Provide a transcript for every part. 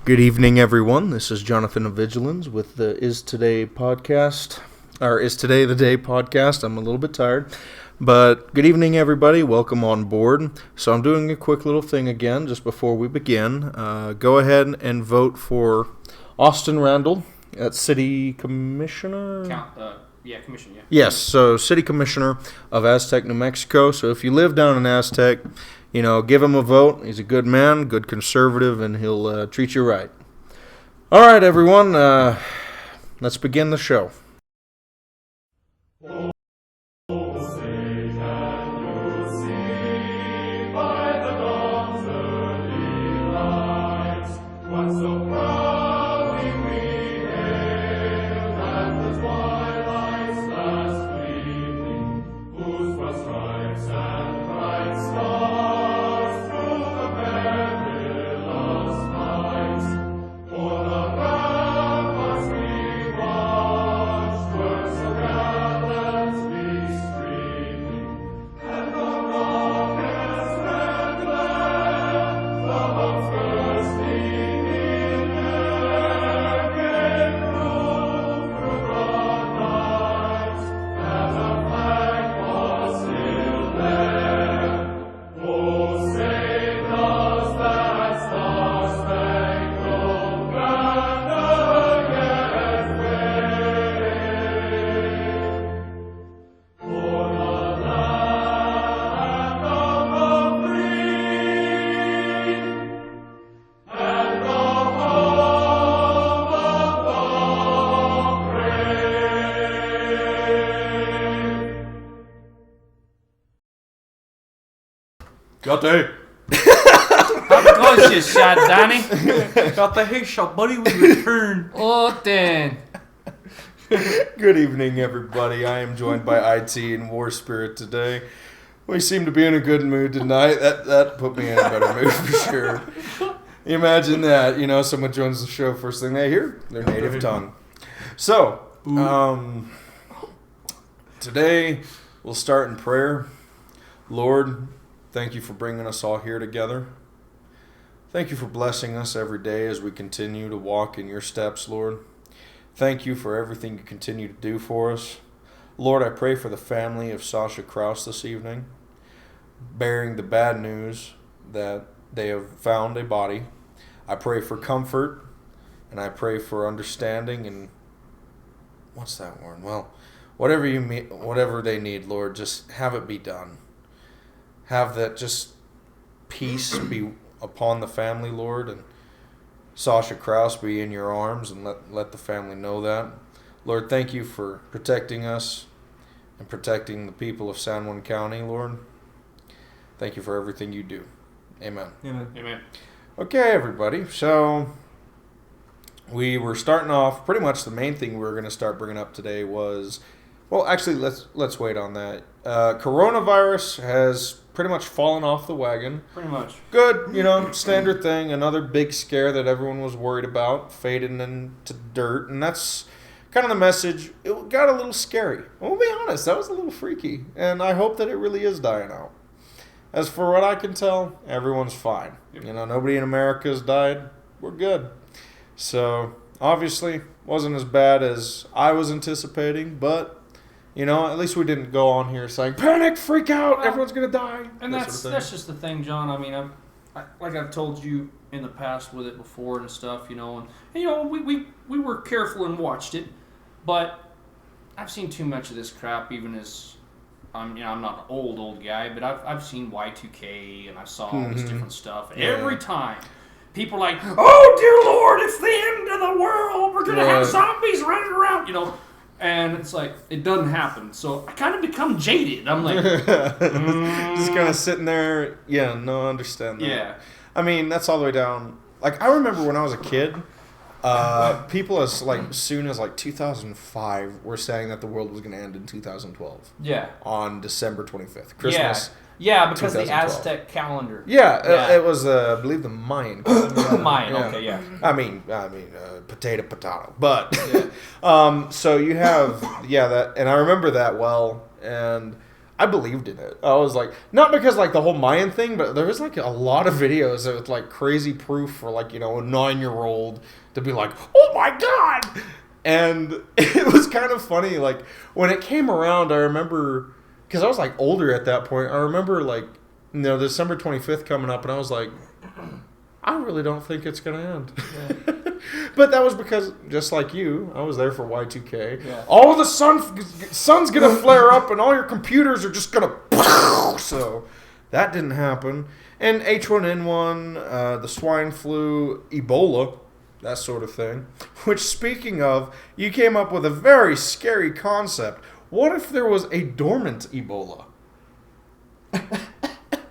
Good evening, everyone. This is Jonathan of Evigilans with the Is Today podcast, or Is Today the Day podcast. I'm a little bit tired, but good evening, everybody. Welcome on board. So I'm doing a quick little thing again just before we begin. Go ahead and vote for Austin Randall as City Commissioner. Commissioner. Yes, so City Commissioner of Aztec, New Mexico. So if you live down in Aztec, give him a vote. He's a good man, good conservative, and he'll treat you right. All right, everyone, let's begin the show. Got the How goes you, shot, Danny? got the headshot, buddy. We return. Oh, then. Good evening, everybody. I am joined by IT and Warspirit today. We seem to be in a good mood tonight. That put me in a better mood for sure. Imagine that, someone joins the show, first thing they hear, their native tongue. So, today we'll start in prayer. Lord, thank you for bringing us all here together. Thank you for blessing us every day as we continue to walk in your steps, Lord. Thank you for everything you continue to do for us. Lord, I pray for the family of Sasha Kraus this evening, bearing the bad news that they have found a body. I pray for comfort, and I pray for understanding, and what's that word? Well, whatever they need, Lord, just have it be done. Have that just peace be upon the family, Lord, and Sasha Kraus be in your arms, and let the family know that. Lord, thank you for protecting us and protecting the people of San Juan County, Lord. Thank you for everything you do. Amen. Amen. Okay, everybody. So we were starting off, pretty much the main thing we were going to start bringing up today was, well, actually, let's wait on that. Coronavirus has pretty much fallen off the wagon. Pretty much. Good, standard thing. Another big scare that everyone was worried about, fading into dirt. And that's kind of the message. It got a little scary. We'll be honest, that was a little freaky. And I hope that it really is dying out. As for what I can tell, everyone's fine. Yep. Nobody in America has died. We're good. So, obviously, wasn't as bad as I was anticipating, but at least we didn't go on here saying, panic, freak out, everyone's going to die. And that's just the thing, John. I mean, like I've told you in the past with it before and stuff, we were careful and watched it, but I've seen too much of this crap, even as, I'm not an old guy, but I've seen Y2K and I saw all this different stuff. And every time, people are like, oh, dear Lord, it's the end of the world. We're going to have zombies running around, And it's like, it doesn't happen. So I kind of become jaded. I'm like, just kind of sitting there. Yeah, no, I understand that. Yeah. I mean, that's all the way down. Like, I remember when I was a kid, people as soon as 2005 were saying that the world was going to end in 2012. Yeah. On December 25th. Christmas. Yeah, because of the Aztec calendar. Yeah, it was, I believe, the Mayan calendar. Mayan, okay, yeah. I mean, potato. But, so you have, that, and I remember that well, and I believed in it. I was like, not because like the whole Mayan thing, but there was like a lot of videos with like crazy proof for like, a 9-year-old to be like, oh my God. And it was kind of funny. Like when it came around, I remember, because I was like older at that point. I remember like, December 25th coming up, and I was like, I really don't think it's going to end. Yeah. But that was because, just like you, I was there for Y2K. Yeah. All the sun's going to flare up, and all your computers are just going to... So that didn't happen. And H1N1, the swine flu, Ebola, that sort of thing. Which, speaking of, you came up with a very scary concept. What if there was a dormant Ebola?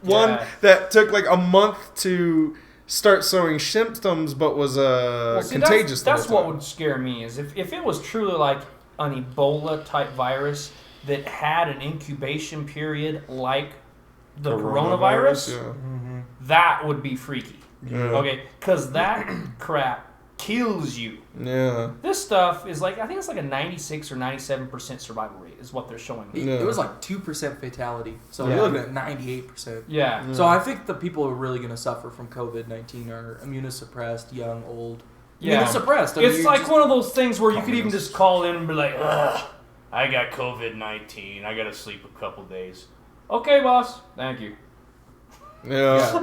One that took like a month to start showing symptoms, but was contagious. That's what would scare me, is if it was truly like an Ebola type virus that had an incubation period like the coronavirus. Yeah. Mm-hmm. That would be freaky. Yeah. Okay, because that crap kills you. Yeah. This stuff is like, I think it's like a 96 or 97% survival rate is what they're showing me. It was like 2% fatality. So you're looking at 98%. Yeah. So I think the people who are really going to suffer from COVID-19 are immunosuppressed, young, old. Yeah. Immunosuppressed. It's like one of those things where you could even just call in and be like, ugh, I got COVID-19. I got to sleep a couple days. Okay, boss. Thank you. Yeah.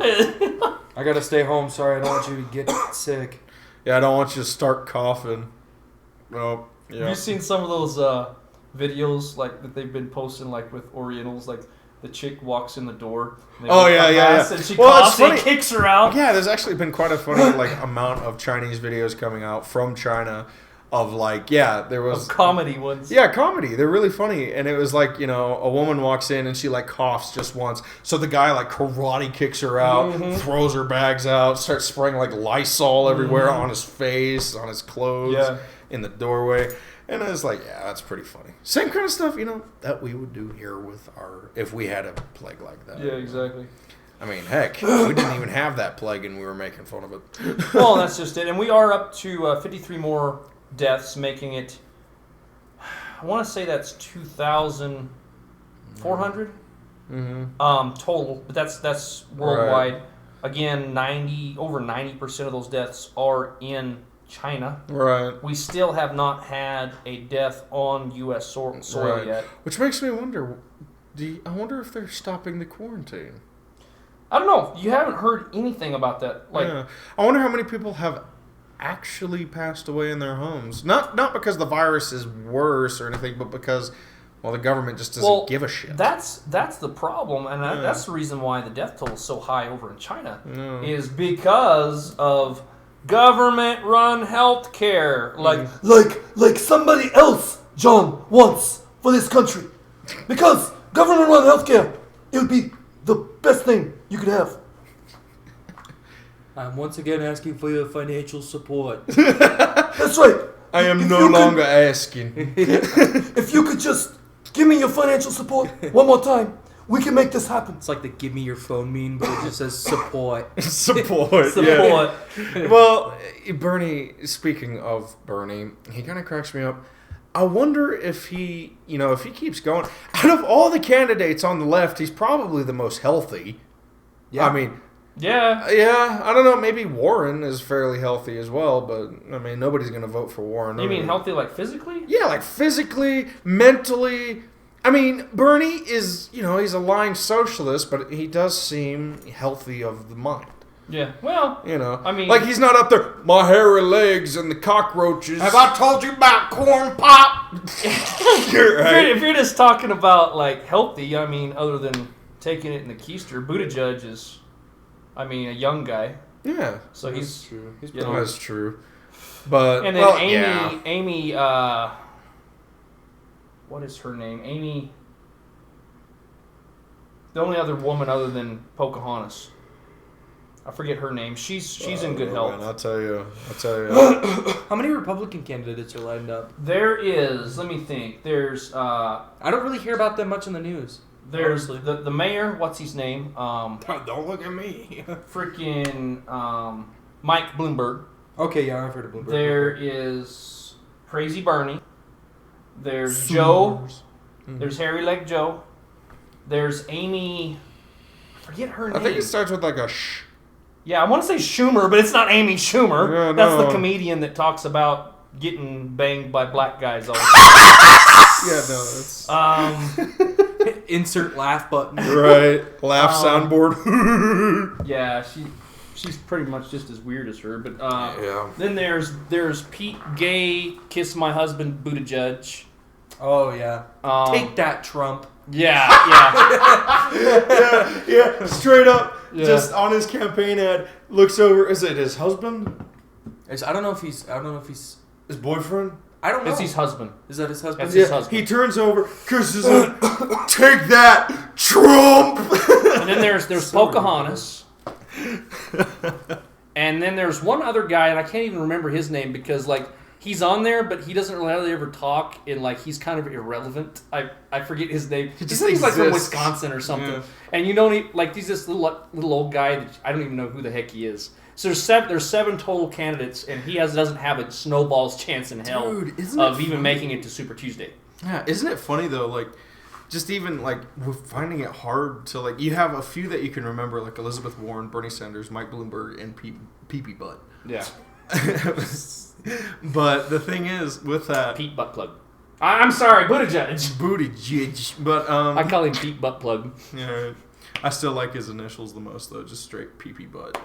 I got to stay home. Sorry, I don't want you to get sick. Yeah, I don't want you to start coughing. Oh, yeah. Have you seen some of those videos like that they've been posting like with Orientals? Like the chick walks in the door. And and she coughs and kicks her out. Yeah, there's actually been quite a funny like amount of Chinese videos coming out from China. Of like, there was... comedy ones. Yeah, comedy. They're really funny. And it was like, a woman walks in and she like coughs just once. So the guy like karate kicks her out, throws her bags out, starts spraying like Lysol everywhere on his face, on his clothes, in the doorway. And I was like, that's pretty funny. Same kind of stuff, that we would do here with if we had a plague like that. Yeah, exactly. I mean, heck, we didn't even have that plague and we were making fun of it. Well, that's just it. And we are up to 53 more deaths, making it, I want to say that's 2,400 total, but that's worldwide. Right. Again, over 90% of those deaths are in China. Right. We still have not had a death on U.S. soil yet. Which makes me wonder, I wonder if they're stopping the quarantine. I don't know. You haven't heard anything about that. I wonder how many people have actually passed away in their homes. Not because the virus is worse or anything, but because, the government just doesn't give a shit. That's the problem, and that's the reason why the death toll is so high over in China, is because of government-run health care. Like somebody else, John, wants for this country. Because government-run health care, it would be the best thing you could have. I'm once again asking for your financial support. That's right. I am no longer asking. If you could just give me your financial support one more time, we can make this happen. It's like the give me your phone meme, but it just says support. Support. Yeah. Well, Bernie, speaking of Bernie, he kind of cracks me up. I wonder if he keeps going. Out of all the candidates on the left, he's probably the most healthy. Yeah. I mean... Yeah, I don't know. Maybe Warren is fairly healthy as well, but I mean, nobody's going to vote for Warren. You mean healthy like physically? Yeah, like physically, mentally. I mean, Bernie is, he's a lying socialist, but he does seem healthy of the mind. Yeah, well, I mean... Like, he's not up there, my hairy legs and the cockroaches. Have I told you about corn pop? If you're just talking about, like, healthy, I mean, other than taking it in the keister, Buttigieg is... a young guy. Yeah. So that's true. That's true. But and then Amy, what is her name? Amy. The only other woman other than Pocahontas. I forget her name. She's in good health. Man, I'll tell you. How many Republican candidates are lined up? There is. Let me think. There's. I don't really hear about them much in the news. There's the mayor. What's his name? Don't look at me. Freaking Mike Bloomberg. Okay, yeah, I've heard of Bloomberg. There is Crazy Bernie. There's Joe. Mm-hmm. There's Hairy Leg Joe. There's Amy. I forget her name. I think it starts with like a sh. Yeah, I want to say Schumer, but it's not Amy Schumer. Yeah, That's no. the comedian that talks about getting banged by black guys all the Yeah, no, that's time. Insert laugh button. right. Laugh soundboard. Yeah, she's pretty much just as weird as her. But Yeah. then there's Pete Gay, Kiss My Husband, Buttigieg. Oh yeah. Take that, Trump. Yeah. yeah, straight up, Yeah. just on his campaign ad, looks over. Is it his husband? I don't know if he's. His boyfriend? I don't know. It's his husband. Is that his husband? That's his husband. He turns over, kisses him. Take that, Trump. And then there's Pocahontas. And then there's one other guy, and I can't even remember his name because like he's on there, but he doesn't really ever talk, and like he's kind of irrelevant. I forget his name. He just he's like from exists. Wisconsin or something. Yeah. And you don't even, like he's this little old guy that I don't even know who the heck he is. So there's seven total candidates, and he doesn't have a snowball's chance in hell Dude, isn't of it even funny? making it to Super Tuesday. Yeah, isn't it funny though? Like, just even like we're finding it hard to like. You have a few that you can remember, like Elizabeth Warren, Bernie Sanders, Mike Bloomberg, and Pee Butt. Yeah, But the thing is, with that Pete Butt Plug. I'm sorry, Buttigieg. booty jidge, but I call him Pete Butt Plug. yeah, I still like his initials the most though, just straight pee butt.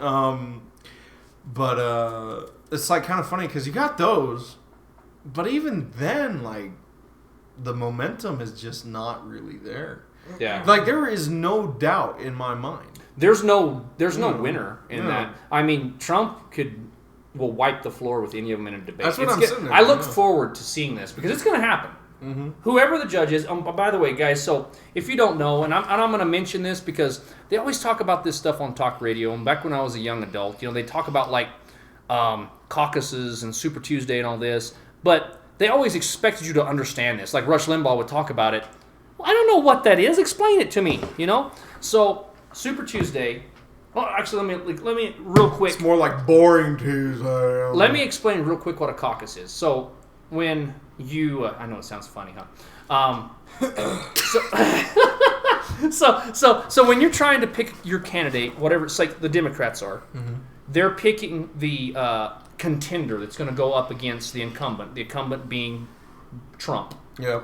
But it's like kind of funny because you got those, but even then, like the momentum is just not really there. Yeah. Like there is no doubt in my mind. There's no No. winner in No. that. I mean, Trump will wipe the floor with any of them in a debate. That's what It's I'm get- sitting there, I look yeah. forward to seeing this because it's going to happen. Mm-hmm. Whoever the judge is. By the way, guys, so if you don't know, and I'm going to mention this because they always talk about this stuff on talk radio. And back when I was a young adult, they talk about like caucuses and Super Tuesday and all this, but they always expected you to understand this. Like Rush Limbaugh would talk about it. Well, I don't know what that is. Explain it to me. So Super Tuesday. Well, actually, let me real quick. It's more like boring Tuesday. Let me explain real quick what a caucus is. So when you, I know it sounds funny, huh? So when you're trying to pick your candidate, whatever it's like the Democrats are, they're picking the contender that's going to go up against the incumbent. The incumbent being Trump. Yep.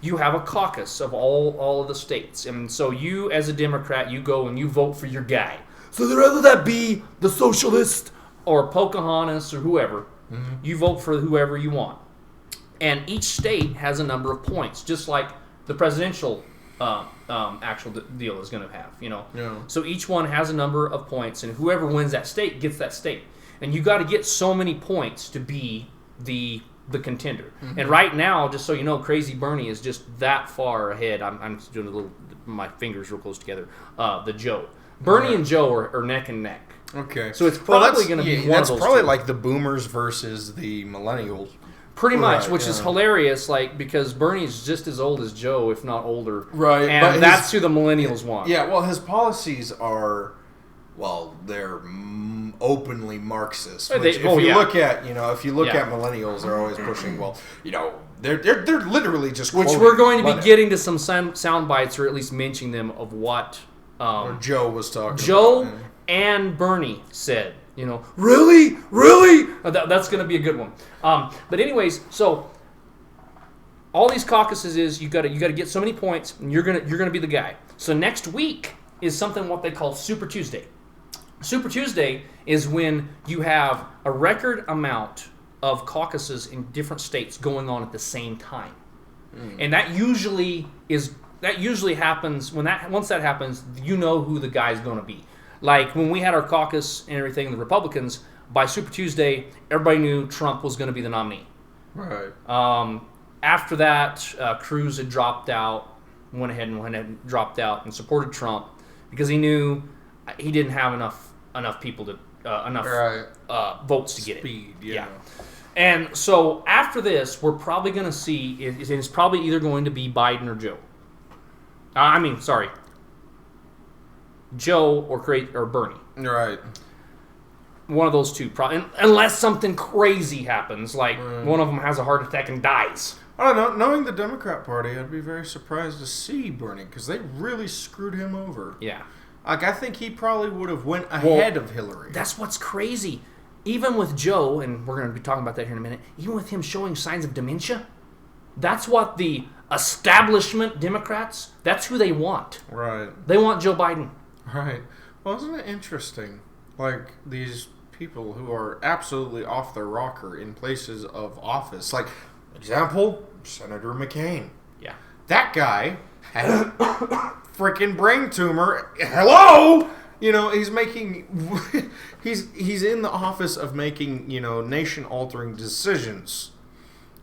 You have a caucus of all of the states, and so you, as a Democrat, you go and you vote for your guy. So rather that be the socialist. Or Pocahontas or whoever, you vote for whoever you want. And each state has a number of points, just like the presidential actual deal is going to have, Yeah. So each one has a number of points, and whoever wins that state gets that state. And you got to get so many points to be the contender. And right now, just so you know, Crazy Bernie is just that far ahead. I'm just doing my fingers real close together. The Joe. Bernie and Joe are neck and neck. Okay. So it's probably going to be one that's of those probably two. like the boomers versus the millennials. Pretty much, Right, which is yeah. hilarious, like, because Bernie's just as old as Joe, if not older. Right, And but that's who the millennials want. Yeah, well, his policies are, well, they're openly Marxist. Which if you look at, if you look Yeah. at millennials, they're always pushing. Well, they're literally just Which quoting we're going to be Lenin. getting to some sound bites, or at least mentioning them of what Or Joe was talking. Joe about, and Bernie said. Really? That's going to be a good one. But anyways, so all these caucuses is you got to get so many points, and you're gonna be the guy. So next week is something what they call Super Tuesday. Super Tuesday is when you have a record amount of caucuses in different states going on at the same time, and that usually happens once that happens, you know who the guy's going to be. Like when we had our caucus and everything, the Republicans, by Super Tuesday, everybody knew Trump was going to be the nominee. Right. After that, Cruz had dropped out, went ahead and dropped out and supported Trump because he knew he didn't have enough people to votes to get it. Speed, Yeah. And so after this, we're probably going to see it's probably either going to be Biden or Joe. Joe or Bernie. Right. One of those two, probably, unless something crazy happens, like one of them has a heart attack and dies. I don't know. Knowing the Democrat Party, I'd be very surprised to see Bernie because they really screwed him over. Yeah. Like, I think he probably would have went ahead of Hillary. That's what's crazy. Even with Joe, and we're going to be talking about that here in a minute, even with him showing signs of dementia, that's what the establishment Democrats, that's who they want. Right. They want Joe Biden. Right. Well, isn't it interesting? Like, these people who are absolutely off their rocker in places of office. Like, example, Senator McCain. Yeah. That guy had a freaking brain tumor. Hello! You know, he's making... he's in the office of making, you know, nation-altering decisions.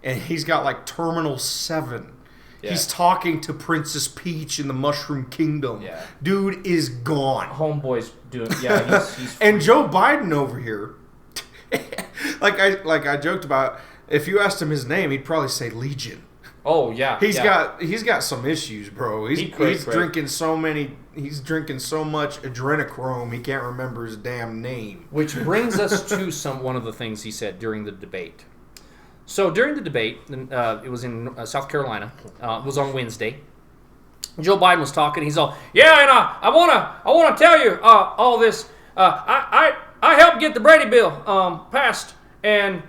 And he's got, like, Terminal 7. Yeah. He's talking to Princess Peach in the Mushroom Kingdom. Yeah. Dude is gone. Homeboy's doing... Yeah, he's and Joe Biden over here, like I joked about, if you asked him his name, he'd probably say Legion. Oh yeah, he's got some issues, bro. He's drinking so much adrenochrome he can't remember his damn name. Which brings us to one of the things he said during the debate. So during the debate, it was in South Carolina. It was on Wednesday. Joe Biden was talking. He's all, yeah, and I wanna tell you all this. I helped get the Brady bill passed, and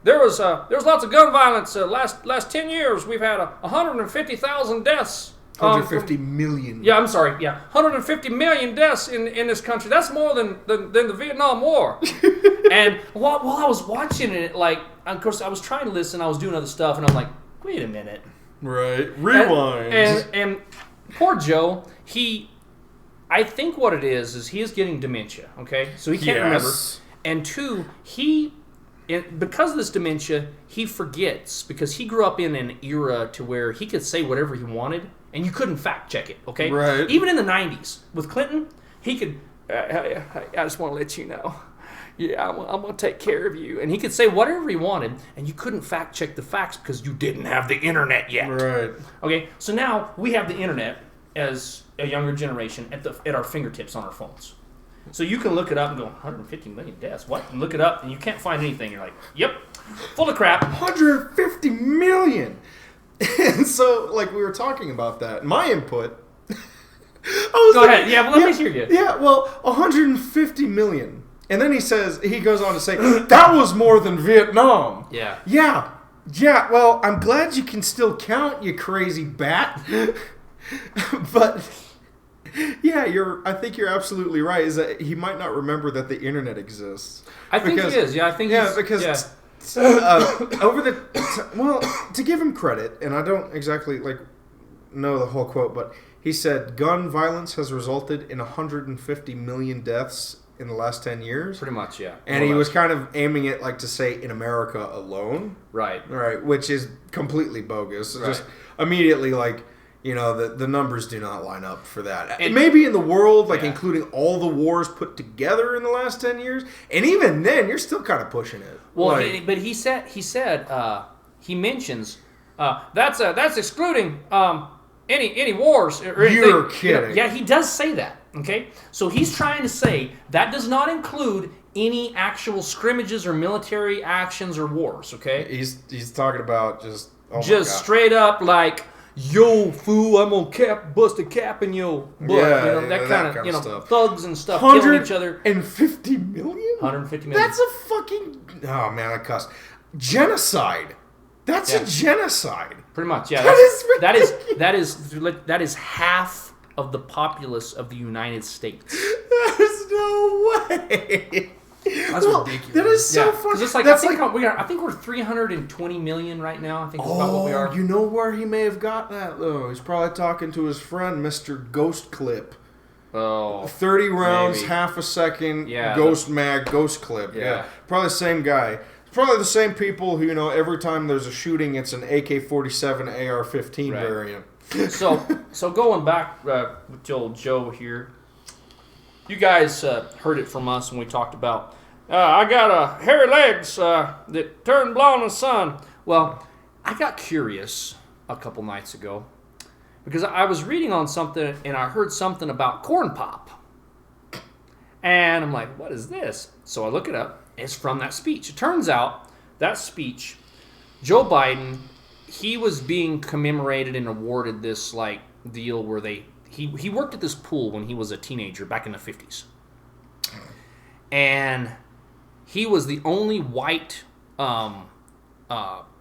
there was lots of gun violence. Last 10 years, we've had 150,000 deaths. 150 million. Yeah, I'm sorry. Yeah, 150 million deaths in this country. That's more than the Vietnam War. And while I was watching it, like, of course, I was trying to listen. I was doing other stuff, and I'm like, wait a minute. Right. Rewind. And poor Joe, I think what it is he is getting dementia, okay? So he can't remember. And two, because of this dementia, he forgets because he grew up in an era to where he could say whatever he wanted and you couldn't fact check it, okay? Right. Even in the 90s with Clinton, he could, I just want to let you know, yeah, I'm going to take care of you. And he could say whatever he wanted and you couldn't fact check the facts because you didn't have the internet yet. Right. Okay, so now we have the internet as a younger generation at our fingertips on our phones. So you can look it up and go, 150 million deaths, what? And look it up and you can't find anything. You're like, yep, full of crap. 150 million! And so, like, we were talking about that. My input... Go ahead. Yeah, well, let me hear you. Yeah, well, 150 million. And then he goes on to say, that was more than Vietnam. Yeah. Yeah, well, I'm glad you can still count, you crazy bat. But... Yeah, I think you're absolutely right. Is that he might not remember that the internet exists? I think he is. Yeah, I think. Yeah, because to give him credit, and I don't exactly know the whole quote, but he said gun violence has resulted in 150 million deaths in the last 10 years. Pretty much, yeah. And he was kind of aiming it to say in America alone. Right. Right, which is completely bogus. Right. Just immediately you know, the numbers do not line up for that. And maybe in the world, including all the wars put together in the last 10 years, and even then, you're still kind of pushing it. Well, but he he mentions that's excluding any wars or anything. You're kidding. Yeah, he does say that. Okay, so he's trying to say that does not include any actual scrimmages or military actions or wars. Okay, he's talking about just straight up like. Yo, fool! I'm gonna bust a cap in your butt. Yeah, that kind of stuff. Thugs and stuff killing each other. 150 million? 150 million. That's a fucking... Oh, man, I cussed. Genocide. That's a genocide. Pretty much, yeah. That is half of the populace of the United States. There's no way. That's ridiculous. That is so funny. It's like, I think we're 320 million right now. I think that's about what we are. You know where he may have got that, though? He's probably talking to his friend, Mr. Ghost Clip. Oh. 30 rounds, maybe. half a second, yeah, Ghost Clip. Yeah. Probably the same guy. Probably the same people who, you know, every time there's a shooting, it's an AK-47 AR-15 variant. So going back to old Joe here, you guys heard it from us when we talked about, I got hairy legs that turn blonde in the sun. Well, I got curious a couple nights ago because I was reading on something and I heard something about corn pop. And I'm like, what is this? So I look it up. It's from that speech. It turns out that speech, Joe Biden, he was being commemorated and awarded this like deal where he worked at this pool when he was a teenager back in the 50s, and he was the only white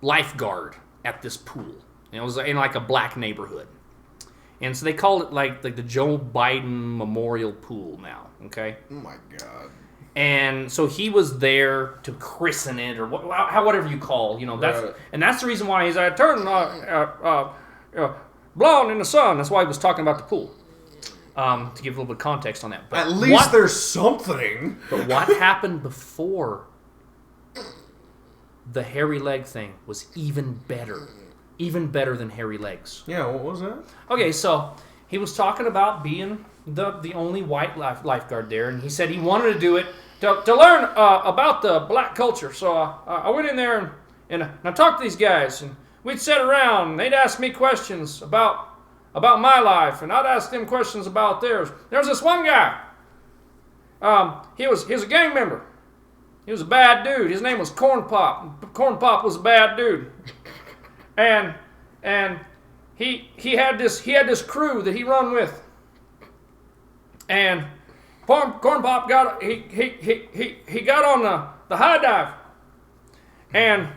lifeguard at this pool. And it was in like a black neighborhood, and so they call it like the Joe Biden Memorial Pool now. Okay. Oh my God. And so he was there to christen it, or whatever you call, that's Right. And that's the reason why he's turned blonde in the sun. That's why he was talking about the pool, to give a little bit of context on that. But At least there's something. But what happened before the hairy leg thing was even better than hairy legs. Yeah, what was that? Okay, so he was talking about being the only white lifeguard there, and he said he wanted to do it to learn about the black culture. So I went in there and I talked to these guys, and we'd sit around, and they'd ask me questions about my life, and I'd ask them questions about theirs. There was this one guy. He was a gang member. He was a bad dude. His name was Corn Pop. Corn Pop was a bad dude, and he had this crew that he run with. And Corn Pop got on the high dive, and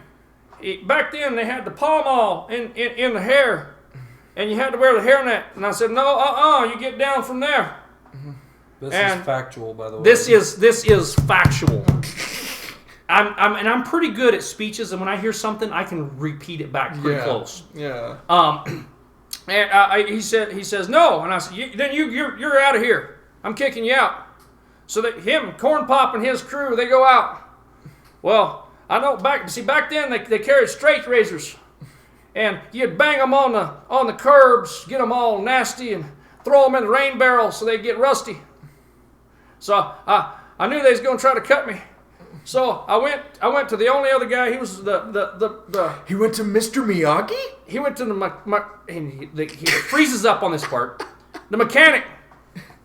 back then they had the palm all in the hair, and you had to wear the hairnet. And I said, no, you get down from there. This And is factual, by the way. This is factual. I'm pretty good at speeches, and when I hear something, I can repeat it back pretty close. Yeah. And he says no, and I said, then you're out of here. I'm kicking you out. So that Corn Pop and his crew, they go out. Well, I know back then they carried straight razors, and you'd bang them on the curbs, get them all nasty, and throw them in the rain barrel so they get rusty. So I knew they was going to try to cut me. So I went to the only other guy. He was the He went to Mr. Miyagi? he went to he freezes up on this part. The mechanic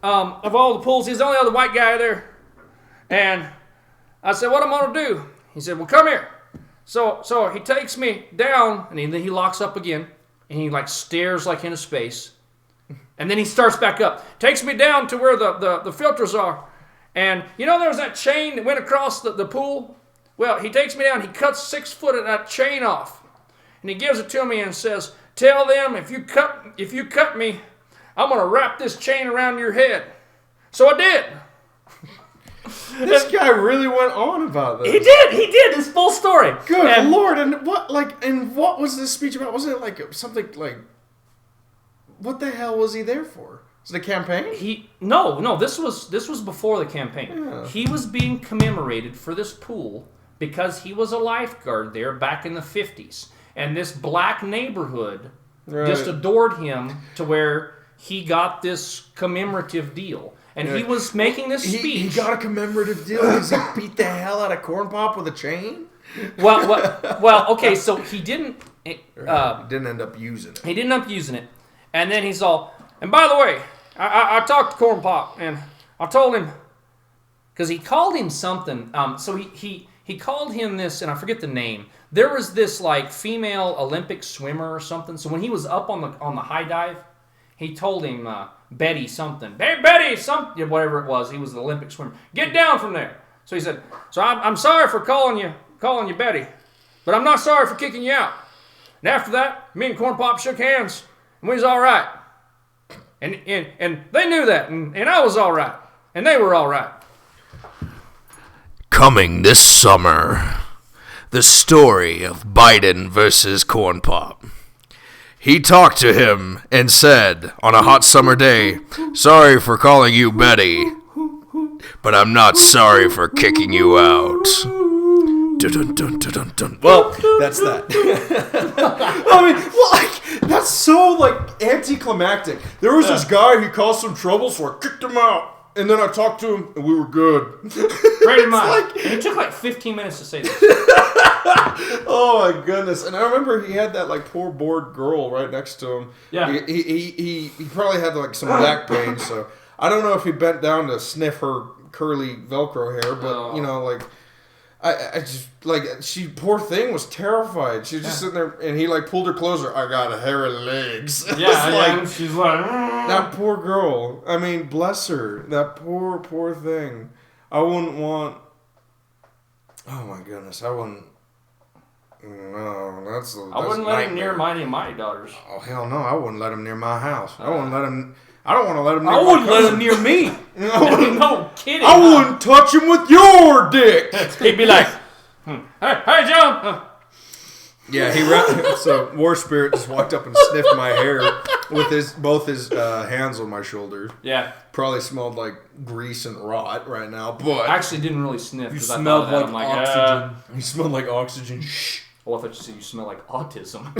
of all the pools. He's the only other white guy there. And I said, what am I going to do? He said, well, come here. So he takes me down, and then he locks up again, and he like stares like into space. And then he starts back up. Takes me down to where the filters are. And there was that chain that went across the pool? Well, he takes me down, he cuts 6 foot of that chain off. And he gives it to me and says, tell them if you cut me, I'm going to wrap this chain around your head. So I did. This guy really went on about this. He did. His full story. Good Lord. And what was this speech about? Was it like something like, what the hell was he there for? Was it a campaign? No, this was before the campaign. Yeah. He was being commemorated for this pool because he was a lifeguard there back in the 50s. And this black neighborhood just adored him to where he got this commemorative deal. And he was making this speech. He got a commemorative deal because he beat the hell out of Corn Pop with a chain? Well, okay, so he didn't... He didn't end up using it. He didn't end up using it. And then he's all... And by the way, I talked to Corn Pop, and I told him... Because he called him something. So he called him this, and I forget the name. There was this, like, female Olympic swimmer or something. So when he was up on the high dive, he told him... Betty something. Hey, Betty something. Whatever it was. He was the Olympic swimmer. Get down from there. So he said, so I'm sorry for calling you Betty, but I'm not sorry for kicking you out. And after that, me and Corn Pop shook hands, and we was all right. And they knew that, and I was all right, and they were all right. Coming this summer, the story of Biden versus Corn Pop. He talked to him and said, on a hot summer day, sorry for calling you Betty, but I'm not sorry for kicking you out. Dun, dun, dun, dun, dun. Well, that's that. That's so, anticlimactic. There was this guy who caused some trouble, so I kicked him out. And then I talked to him, and we were good. Pretty much. It took 15 minutes to say this. Oh my goodness! And I remember he had that poor bored girl right next to him. Yeah. He probably had some back pain, so I don't know if he bent down to sniff her curly Velcro hair, but I just like poor thing was terrified. She was just sitting there, and he like pulled her closer. I got hairy legs. Yeah, she's like that poor girl. I mean, bless her. That poor thing. I wouldn't want. Oh my goodness, I wouldn't. No, that's. I wouldn't let him near any of my daughters. Oh hell no, I wouldn't let him near my house. I wouldn't let him. I don't want to let him near I my wouldn't let cousin. him near me. No kidding. I wouldn't touch him with your dick. He'd be like, hey, John. Yeah, so Warspirit just walked up and sniffed my hair with both his hands on my shoulders. Yeah. Probably smelled like grease and rot right now, but I actually didn't really sniff. You 'cause I smelled thought of that. like I'm oxygen. he smelled like oxygen. Shh. Oh, I thought you said you smell like autism.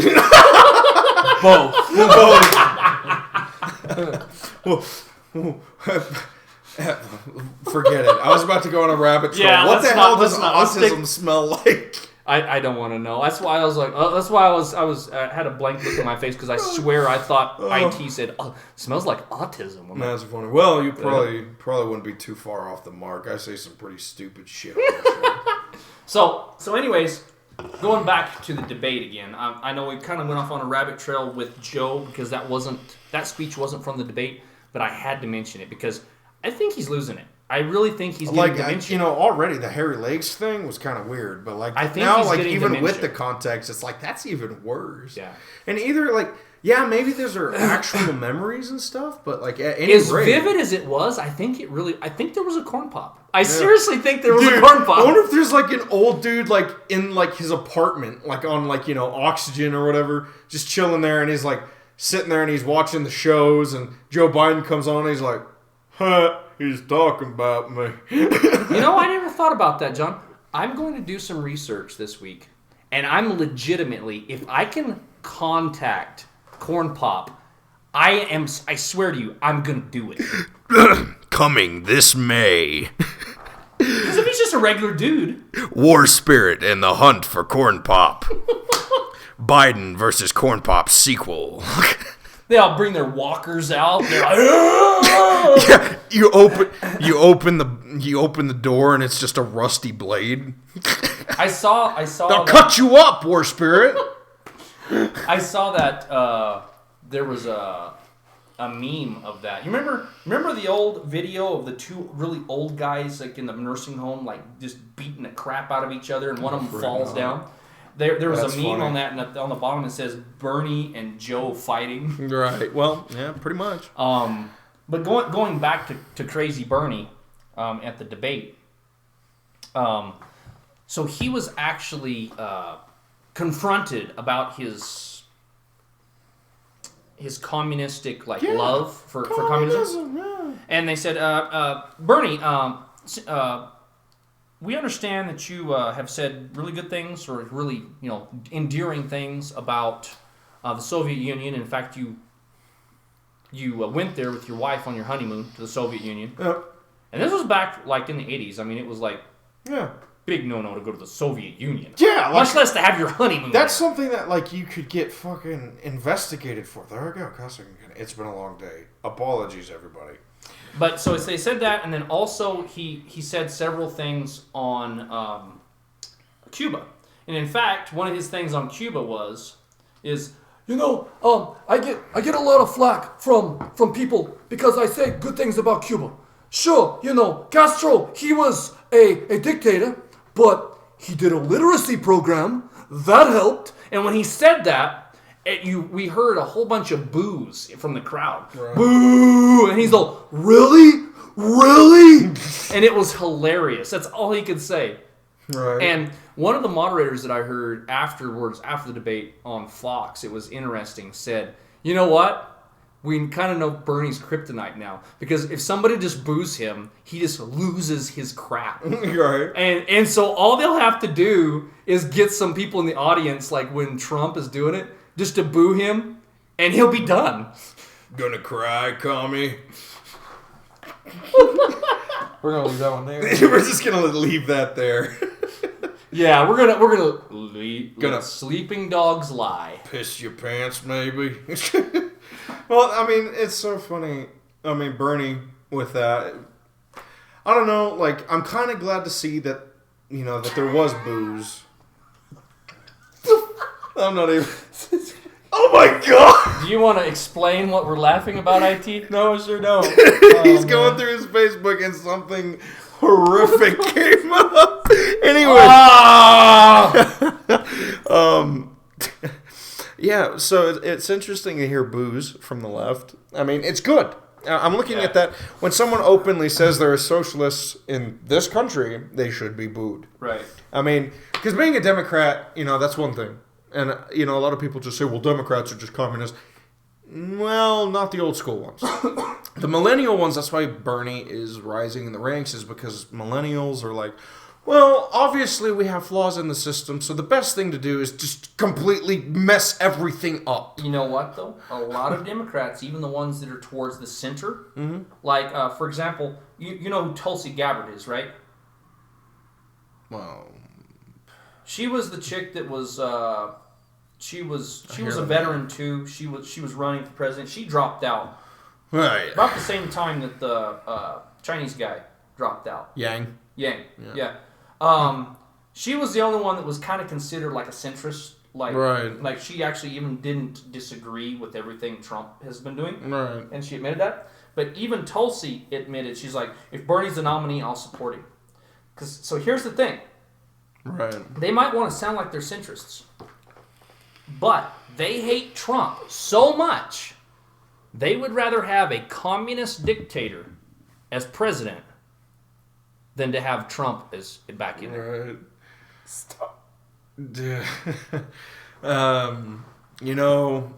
Forget it. I was about to go on a rabbit trail. Yeah, what the let's hell not- does let's not- autism smell like? I don't want to know. That's why I was like, that's why I was had a blank look on my face because I swear I thought IT said smells like autism. I'm like, That's funny. Well, you probably wouldn't be too far off the mark. I say some pretty stupid shit. On this show. So anyways, going back to the debate again. I know we kind of went off on a rabbit trail with Joe because that speech wasn't from the debate, but I had to mention it because I think he's losing it. I really think he's getting dementia. Already the hairy legs thing was kind of weird, but like I think now, he's like getting even dementia. with the context, it's like that's even worse. Yeah. And either like, yeah, maybe those are actual memories and stuff, but like at any As rate, vivid as it was, I think there was a corn pop. I seriously think there was a dude, corn pop. I wonder if there's like an old dude like in like his apartment, like on like oxygen or whatever, just chilling there, and he's like sitting there and he's watching the shows, and Joe Biden comes on, and he's like, huh. He's talking about me. I never thought about that, John. I'm going to do some research this week, and I'm legitimately, if I can contact Corn Pop, I swear to you, I'm going to do it. Coming this May. Because if he's just a regular dude. Warspirit and the Hunt for Corn Pop. Biden versus Corn Pop sequel. They all bring their walkers out. They're like, Yeah, you open the door and it's just a rusty blade. I saw. They'll cut you up, Warspirit. I saw that there was a meme of that. You remember the old video of the two really old guys like in the nursing home, like just beating the crap out of each other, and one of them falls down. There was That's a meme funny. on that, and on the bottom it says Bernie and Joe fighting. Right. Well, yeah, pretty much. But going back to Crazy Bernie at the debate, so he was actually confronted about his communistic love for communism, yeah. and they said, Bernie, we understand that you have said really good things or really endearing things about the Soviet Union. In fact, you went there with your wife on your honeymoon to the Soviet Union. Yep. And this was back like in the 80s. I mean, it was like Yeah. big no-no to go to the Soviet Union. Yeah, like, Much less to have your honeymoon that's there. something that like you could get fucking investigated for. There we go. It's been a long day. Apologies, everybody. But so they said that, and then also he said several things on Cuba. And in fact, one of his things on Cuba is I get a lot of flack from people because I say good things about Cuba. Sure, Castro, he was a dictator, but he did a literacy program. That helped. and when he said that, we heard a whole bunch of boos from the crowd. Right. Boo! And he's all, Really? Really? and it was hilarious. That's all he could say. Right. And one of the moderators that I heard afterwards, after the debate on Fox, it was interesting, said, you know what? We kind of know Bernie's kryptonite now. Because if somebody just boos him, he just loses his crap. Right. And so all they'll have to do is get some people in the audience, like when Trump is doing it, just to boo him, and he'll be done. Gonna cry, commie. We're gonna leave that one there. We're just gonna leave that there. Yeah, we're gonna leave, Gonna- let sleeping dogs lie. Piss your pants, maybe. Well, I mean, it's so funny. I mean, Bernie with that. I don't know. Like, I'm kind of glad to see that that there was booze. I'm not even. Oh my god! Do you want to explain what we're laughing about, IT? No, I sure don't. He's going through his Facebook and something horrific came up. Anyway. Yeah, so it's interesting to hear booze from the left. I mean, it's good. I'm looking at that. When someone openly says they're a socialist in this country, they should be booed. Right. I mean, because being a Democrat, that's one thing. And, a lot of people just say, well, Democrats are just communists. Well, not the old school ones. The millennial ones, that's why Bernie is rising in the ranks, is because millennials are like, well, obviously we have flaws in the system, so the best thing to do is just completely mess everything up. You know what, though? A lot of Democrats, even the ones that are towards the center, like, for example, you know who Tulsi Gabbard is, right? Well, she was the chick that was, she was a veteran too. She was running for president. She dropped out. Right. About the same time that the Chinese guy dropped out. Yang. Yeah. She was the only one that was kind of considered like a centrist. Like she actually even didn't disagree with everything Trump has been doing. Right. And she admitted that. But even Tulsi admitted, she's like, if Bernie's the nominee, I'll support him. So here's the thing. Right. They might want to sound like they're centrists. But they hate Trump so much, they would rather have a communist dictator as president than to have Trump as back in there. Right. Stop. Have you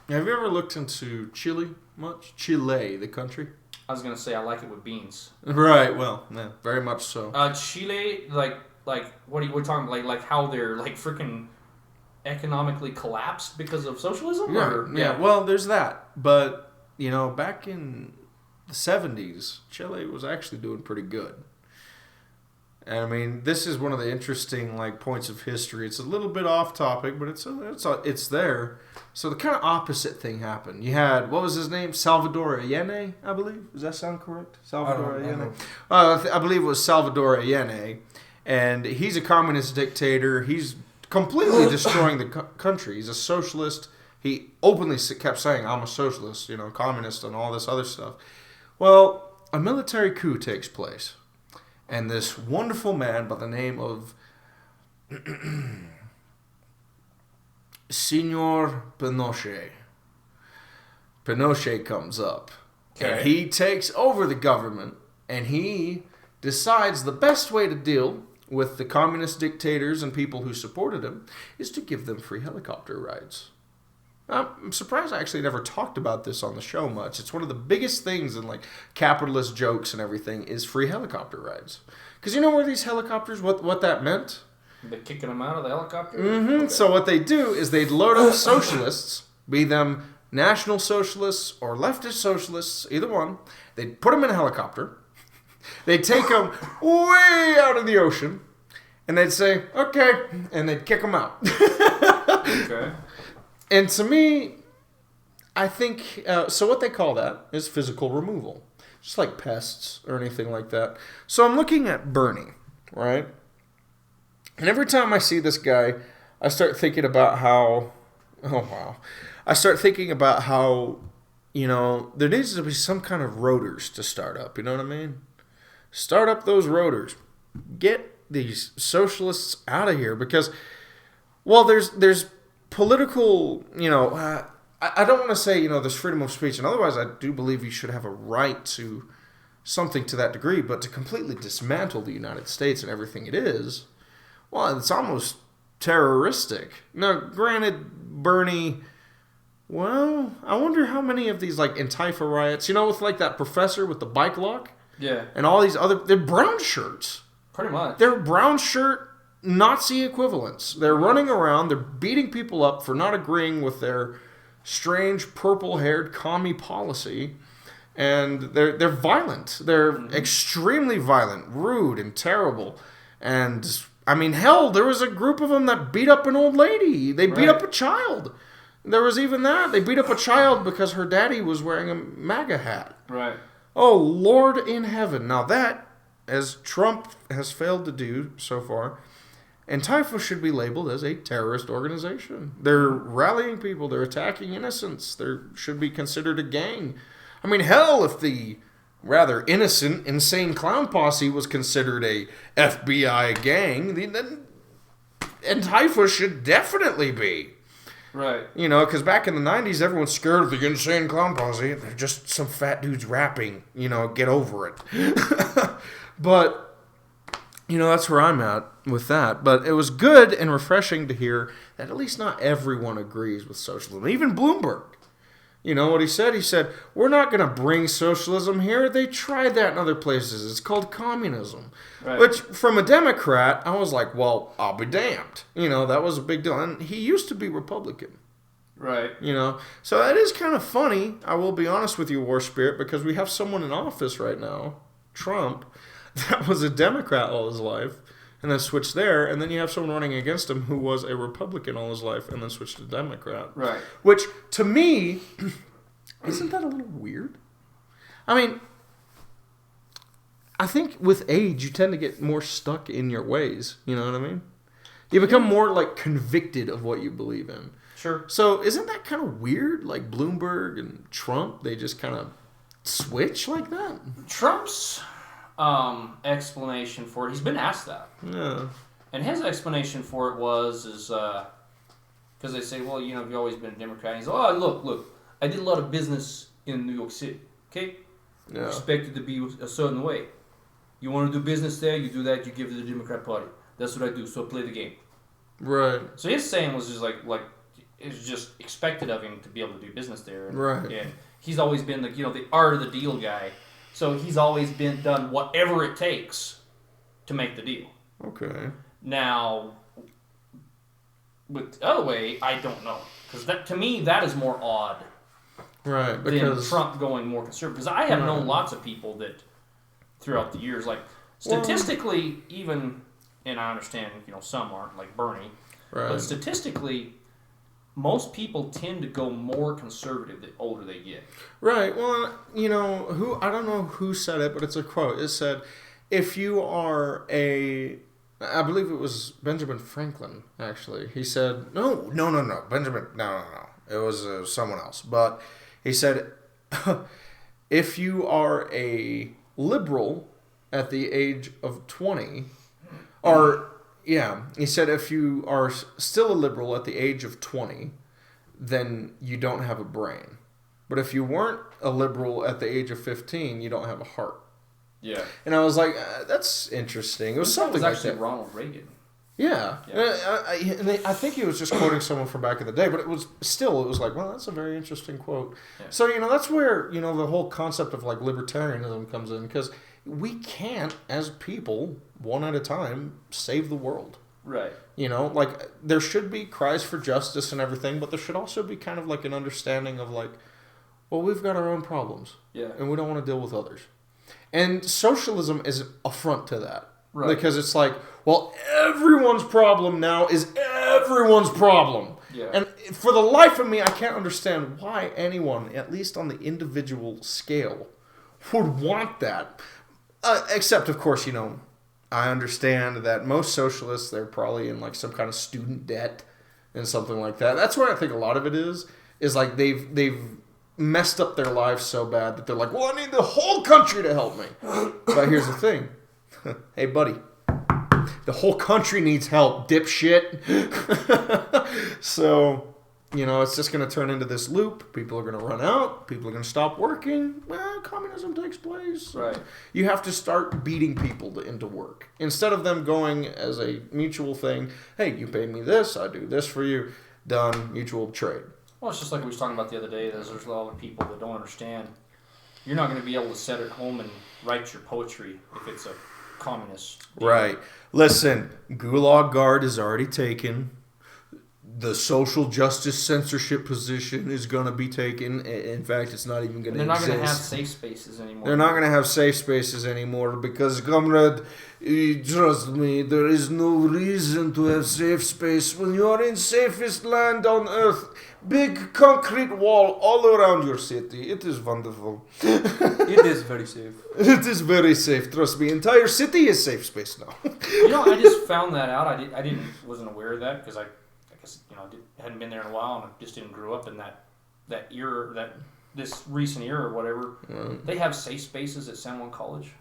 ever looked into Chile much? Chile, the country? I was going to say, I like it with beans. Right, well, yeah, very much so. Chile, like what are you talking about? Like how they're like freaking economically collapsed because of socialism? Yeah, well, there's that. But, back in the 70s, Chile was actually doing pretty good. And I mean, this is one of the interesting points of history. It's a little bit off topic, but it's there. So the kind of opposite thing happened. You had, what was his name? Salvador Allende, I believe. Does that sound correct? Salvador Allende. I believe it was Salvador Allende, and he's a communist dictator. He's completely destroying the country. He's a socialist. He openly kept saying, "I'm a socialist," communist, and all this other stuff. Well, a military coup takes place. And this wonderful man by the name of Senor Pinochet comes up. Okay. And he takes over the government, and he decides the best way to deal with the communist dictators and people who supported him is to give them free helicopter rides. I'm surprised I actually never talked about this on the show much. It's one of the biggest things in capitalist jokes and everything is free helicopter rides. Because you know where these helicopters, what that meant? They're kicking them out of the helicopter? Mm-hmm. Okay. So what they do is they'd load up socialists, be them national socialists or leftist socialists, either one. They'd put them in a helicopter. They'd take them way out of the ocean. And they'd say, okay. And they'd kick them out. Okay. And to me, I think, so what they call that is physical removal. Just like pests or anything like that. So I'm looking at Bernie, right? And every time I see this guy, I start thinking about how, there needs to be some kind of rotors to start up, you know what I mean? Start up those rotors. Get these socialists out of here because, well, there's political, I don't want to say, there's freedom of speech, and otherwise I do believe you should have a right to something to that degree, but to completely dismantle the United States and everything it is, well, it's almost terroristic. Now, granted, Bernie, well, I wonder how many of these, Antifa riots, with, that professor with the bike lock? Yeah. And all these other, they're brown shirts. Pretty much. They're brown shirt Nazi equivalents. They're running around, they're beating people up for not agreeing with their strange purple-haired commie policy, and they're violent. They're extremely violent, rude, and terrible. And, I mean, hell, there was a group of them that beat up an old lady. They beat up a child. There was even that. They beat up a child because her daddy was wearing a MAGA hat. Right. Oh, Lord in heaven. Now that as Trump has failed to do so far, Antifa should be labeled as a terrorist organization. They're rallying people. They're attacking innocents. They should be considered a gang. I mean, hell, if the rather innocent, insane clown posse was considered a FBI gang, then Antifa should definitely be. Right. You know, because back in the 90s, everyone's scared of the insane clown posse. They're just some fat dudes rapping. You know, get over it. But, you know, that's where I'm at with that. But it was good and refreshing to hear that at least not everyone agrees with socialism. Even Bloomberg. You know what he said? He said, we're not going to bring socialism here. They tried that in other places. It's called communism. Right. Which, from a Democrat, I was like, well, I'll be damned. You know, that was a big deal. And he used to be Republican. Right. You know, so that is kind of funny, I will be honest with you, Warspirit, because we have someone in office right now, Trump, that was a Democrat all his life, and then switched there, and then you have someone running against him who was a Republican all his life, and then switched to Democrat. Right. Which, to me, isn't that a little weird? I mean, I think with age, you tend to get more stuck in your ways, you know what I mean? You become more, like, convicted of what you believe in. Sure. So, isn't that kind of weird? Like, Bloomberg and Trump, they just kind of switch like that? Trump's explanation for it, he's been asked that. Yeah. And his explanation for it was, because they say, well, you know, you've always been a Democrat. And he's like, oh, look, I did a lot of business in New York City, okay? Yeah. Expected to be a certain way. You want to do business there, you do that, you give it to the Democrat Party. That's what I do, so play the game. Right. So his saying was just like it was just expected of him to be able to do business there. And, right. And he's always been the art of the deal guy. So he's always done whatever it takes to make the deal. Okay. Now, with the other way, I don't know. Because to me, that is more odd. Right. Than Trump going more conservative. Because I have known lots of people that, throughout the years, like, statistically, even, and I understand, you know, some aren't, like Bernie. Right. But statistically, most people tend to go more conservative the older they get. Right. Well, you know, I don't know who said it, but it's a quote. It said, if you are I believe it was Benjamin Franklin, actually. He said, no. Benjamin, no. It was someone else. But he said, if you are a liberal at the age of 20, he said if you are still a liberal at the age of 20, then you don't have a brain. But if you weren't a liberal at the age of 15, you don't have a heart. Yeah. And I was like, that's interesting. It was something like that. Actually Ronald Reagan. Yeah. I think he was just quoting someone from back in the day, but it was like, well, that's a very interesting quote. Yeah. So, you know, that's where, you know, the whole concept of like libertarianism comes in, because we can't, as people, one at a time, save the world. Right. You know, like, there should be cries for justice and everything, but there should also be kind of like an understanding of like, well, we've got our own problems. Yeah. And we don't want to deal with others. And socialism is an affront to that. Right. Because it's like, well, everyone's problem now is everyone's problem. Yeah. And for the life of me, I can't understand why anyone, at least on the individual scale, would want that. Except, of course, you know, I understand that most socialists, they're probably in like some kind of student debt and something like that. That's where I think a lot of it is like they've messed up their lives so bad that they're like, well, I need the whole country to help me. But here's the thing. Hey, buddy. The whole country needs help, dipshit. So, you know, it's just going to turn into this loop. People are going to run out. People are going to stop working. Well, communism takes place. Right. You have to start beating people into work. Instead of them going as a mutual thing, hey, you pay me this, I do this for you. Done. Mutual trade. Well, it's just like we were talking about the other day. There's a lot of people that don't understand. You're not going to be able to sit at home and write your poetry if it's a communist deal. Right. Listen, Gulag Guard is already taken. the social justice censorship position is going to be taken. In fact, it's not even going to exist. They're not going to have safe spaces anymore. They're not going to have safe spaces anymore because, comrade, trust me, there is no reason to have safe space when you are in safest land on earth. Big concrete wall all around your city. It is wonderful. It is very safe. It is very safe. Trust me, entire city is safe space now. I just found that out. I wasn't aware of that because I guess hadn't been there in a while and I just didn't grow up in that era, this recent era or whatever. Right. They have safe spaces at San Juan College.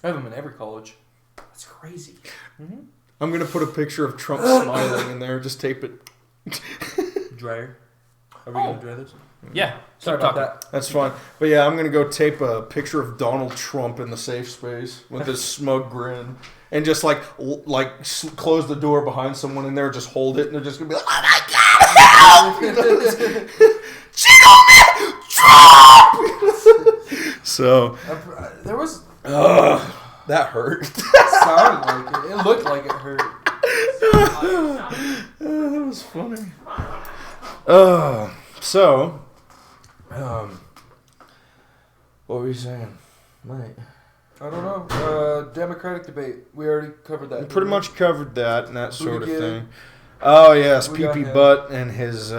I have them in every college. That's crazy. Mm-hmm. I'm going to put a picture of Trump smiling in there. Just tape it. Dryer. Are we going to dry this? Yeah. Sorry about that. That's fine. But yeah, I'm going to go tape a picture of Donald Trump in the safe space with this smug grin. And just close the door behind someone in there, just hold it, and they're just going to be like, oh my God, help! Trump! So. There was. That hurt. Sounded like it. It looked like it hurt. That was funny. What were you saying, mate? I don't know. Democratic debate. We already covered that. Pretty much covered that and that sort of Buttigieg. thing. Oh yes, We got pee-pee him. butt and his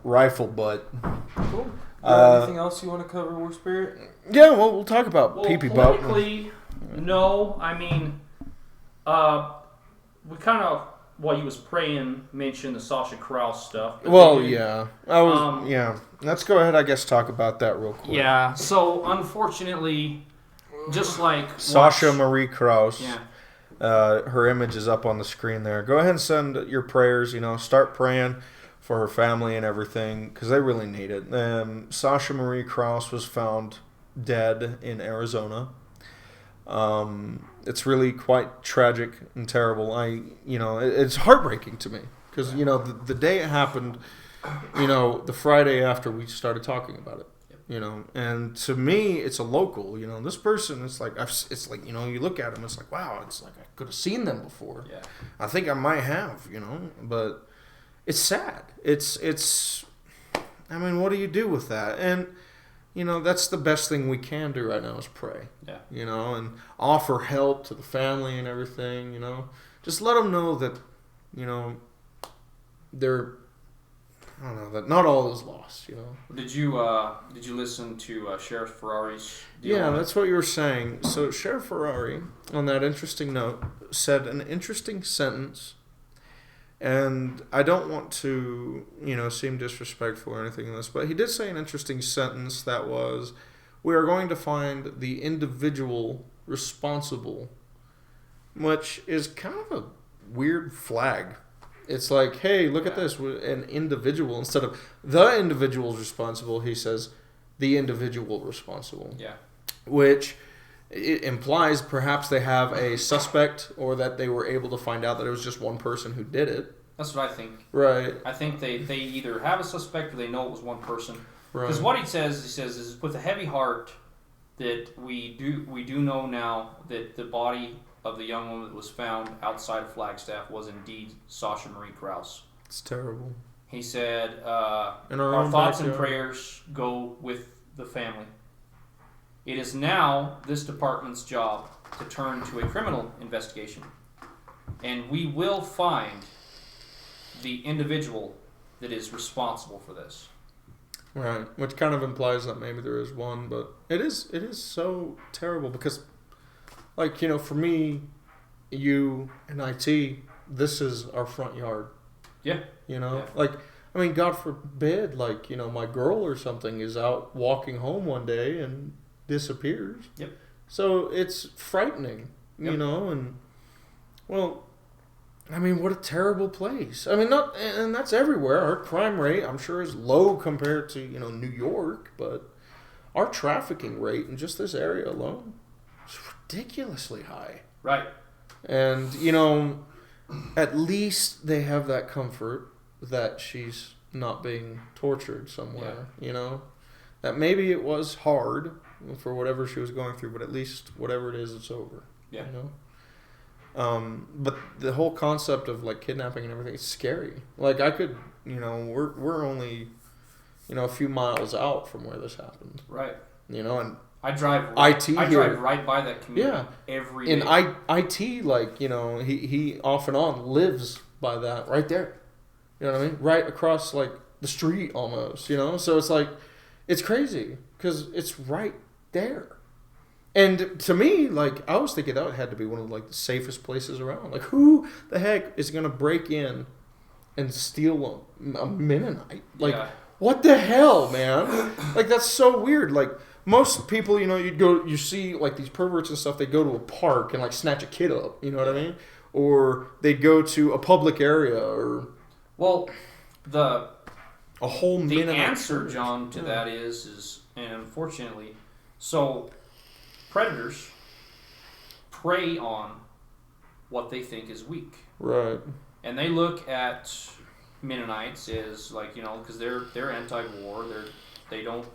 rifle butt. Cool. Anything else you want to cover, Warspirit? Yeah, well, we'll talk about pee-pee butt. Politically, no. I mean, we kind of, while he was praying, mentioned the Sasha Krause stuff. Well, yeah. Yeah. Let's go ahead, I guess, talk about that real quick. Yeah. So, unfortunately, just like Sasha Marie Krause. Yeah. Her image is up on the screen there. Go ahead and send your prayers. Start praying for her family and everything because they really need it. Sasha Marie Krause was found dead in Arizona. It's really quite tragic and terrible. It's heartbreaking to me because the day it happened, the Friday after we started talking about it. And to me, it's a local. This person, it's like you look at them, it's like, wow, it's like I could have seen them before. Yeah. I think I might have, but it's sad. It's. I mean, what do you do with that? And that's the best thing we can do right now is pray. Yeah. And offer help to the family and everything. Just let them know that, they're. I don't know that not all is lost. Did you listen to Sheriff Ferrari's deal? Yeah, on it? that's what you were saying. So Sheriff Ferrari, on that interesting note, said an interesting sentence, and I don't want to, seem disrespectful or anything in this, but he did say an interesting sentence that was, we are going to find the individual responsible, which is kind of a weird flag. It's like, hey, look at this, an individual. Instead of the individual's responsible, he says the individual responsible. Yeah. Which it implies perhaps they have a suspect or that they were able to find out that it was just one person who did it. That's what I think. Right. I think they either have a suspect or they know it was one person. Right. Because what he says is with a heavy heart that we do know now that the body of the young woman that was found outside of Flagstaff was indeed Sasha Marie Krause. It's terrible. He said, In our our own thoughts and backyard. prayers go with the family. It is now this department's job to turn to a criminal investigation. And we will find the individual that is responsible for this. Right. Which kind of implies that maybe there is one, but it is so terrible because, for me, you and IT, this is our front yard. Yeah. Yeah. God forbid, my girl or something is out walking home one day and disappears. Yep. So it's frightening, and, what a terrible place. And that's everywhere. Our crime rate, I'm sure, is low compared to, New York, but our trafficking rate in just this area alone is ridiculously high. Right. And, at least they have that comfort that she's not being tortured somewhere, That maybe it was hard for whatever she was going through, but at least whatever it is, it's over. Yeah. But the whole concept of like kidnapping and everything is scary. Like I could, we're only, a few miles out from where this happened. Right. And I drive here. right by that community every day. And IT, like, he off and on lives by that right there. You know what I mean? Right across, like, the street almost, So it's like, it's crazy because it's right there. And to me, like, I was thinking that had to be one of, like, the safest places around. Like, who the heck is going to break in and steal a Mennonite? Like, what the hell, man? Like, that's so weird. Like, most people, you see, like, these perverts and stuff, they go to a park and, like, snatch a kid up, you know what I mean? Or they go to a public area or... Well, the Mennonite answer, John, to that is, and unfortunately, so... Predators prey on what they think is weak. Right. And they look at Mennonites as like, because they're anti-war. They know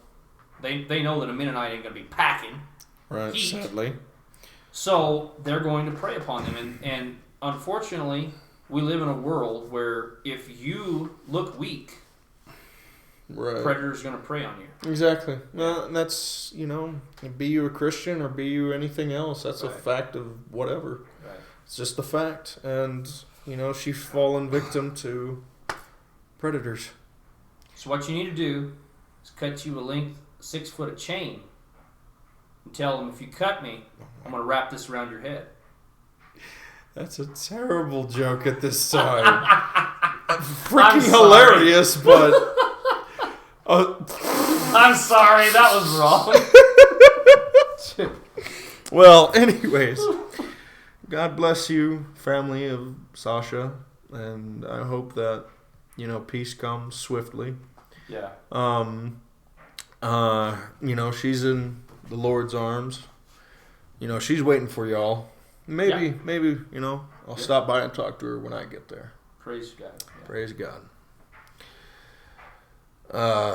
that a Mennonite ain't gonna be packing. Right. Heat. Sadly. So they're going to prey upon them, and unfortunately, we live in a world where if you look weak, right, predators are going to prey on you. Exactly. Well, and that's, be you a Christian or be you anything else, that's a fact of whatever. Right. It's just a fact. And, she's fallen victim to predators. So what you need to do is cut you a length 6 foot of chain and tell them, if you cut me, I'm going to wrap this around your head. That's a terrible joke at this time. Freaking hilarious, but... I'm sorry, that was wrong. Well, anyways, God bless you, family of Sasha, and I hope that peace comes swiftly. Yeah. She's in the Lord's arms. She's waiting for y'all. Maybe, I'll stop by and talk to her when I get there. Praise God. Yeah. Praise God.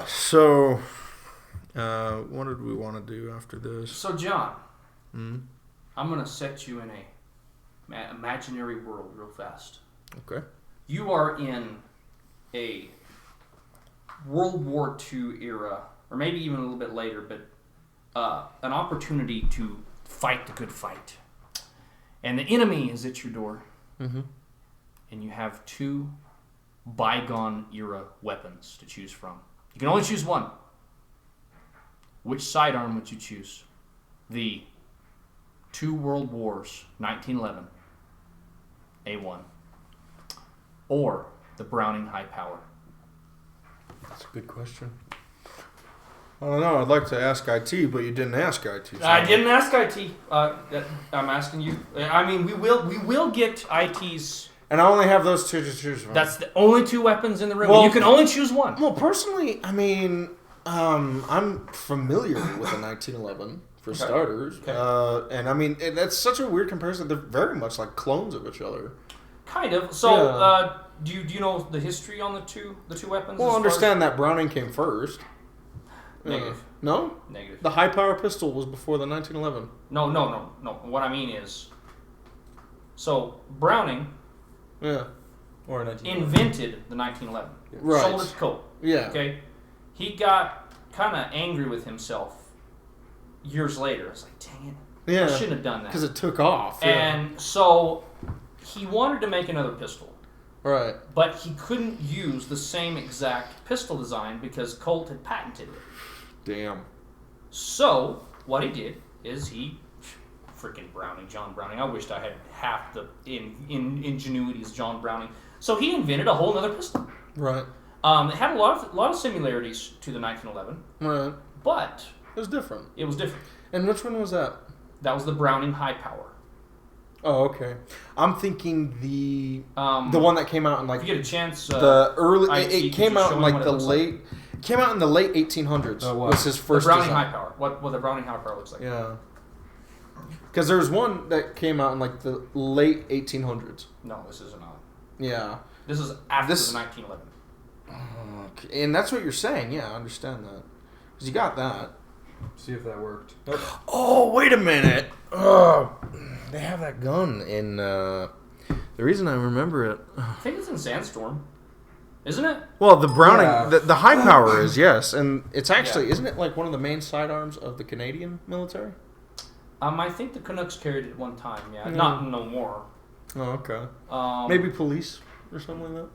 So, what did we want to do after this? So, John, I'm going to set you in a imaginary world real fast. Okay. You are in a World War II era, or maybe even a little bit later, but an opportunity to fight the good fight. And the enemy is at your door. Mm-hmm. And you have 2 bygone era weapons to choose from. You can only choose one. Which sidearm would you choose? The 2 World Wars, 1911, A1, or the Browning High Power? That's a good question. I don't know. I'd like to ask IT, but you didn't ask IT. So. I didn't ask IT. I'm asking you. I mean, we will get IT's. And I only have those 2 to choose from. That's the only 2 weapons in the room. Well, you can only choose one. Well, personally, I mean, I'm familiar with the 1911 for starters. Okay. And I mean, that's such a weird comparison. They're very much like clones of each other. Kind of. So, do you know the history on the two weapons? Well, understand that Browning came first. Negative. No? Negative. The high power pistol was before the 1911. No. What I mean is, so Browning Or invented the 1911. Right. Sold it to Colt. Yeah. Okay. He got kind of angry with himself years later. It's like, dang it. Yeah. I shouldn't have done that. Because it took off. And so he wanted to make another pistol. Right. But he couldn't use the same exact pistol design because Colt had patented it. Damn. So what he did is he freaking John Browning. I wished I had half the ingenuity as John Browning. So he invented a whole other pistol. Right. It had a lot of similarities to the 1911. Right. But it was different. It was different. And which one was that? That was the Browning High Power. Oh, okay. I'm thinking the one that came out in like if you get a chance, the early. It came out in like the late. It came out in the late 1800s. Oh, wow. Was his first the Browning design. High Power. What the Browning High Power looks like. Yeah. Because there's one that came out in like the late 1800s. No, this isn't not. Yeah. This is after the 1911. Okay. And that's what you're saying. Yeah, I understand that. Because you got that. See if that worked. Oh, wait a minute. Oh, they have that gun in. The reason I remember it. I think it's in Sandstorm, isn't it? Well, the Browning, Yeah. the high power is, yes, and it's actually, Yeah. isn't it like one of the main sidearms of the Canadian military? I think the Canucks carried it at one time. Yeah, Mm. not no more. Oh, okay. Maybe. Maybe police or something like that.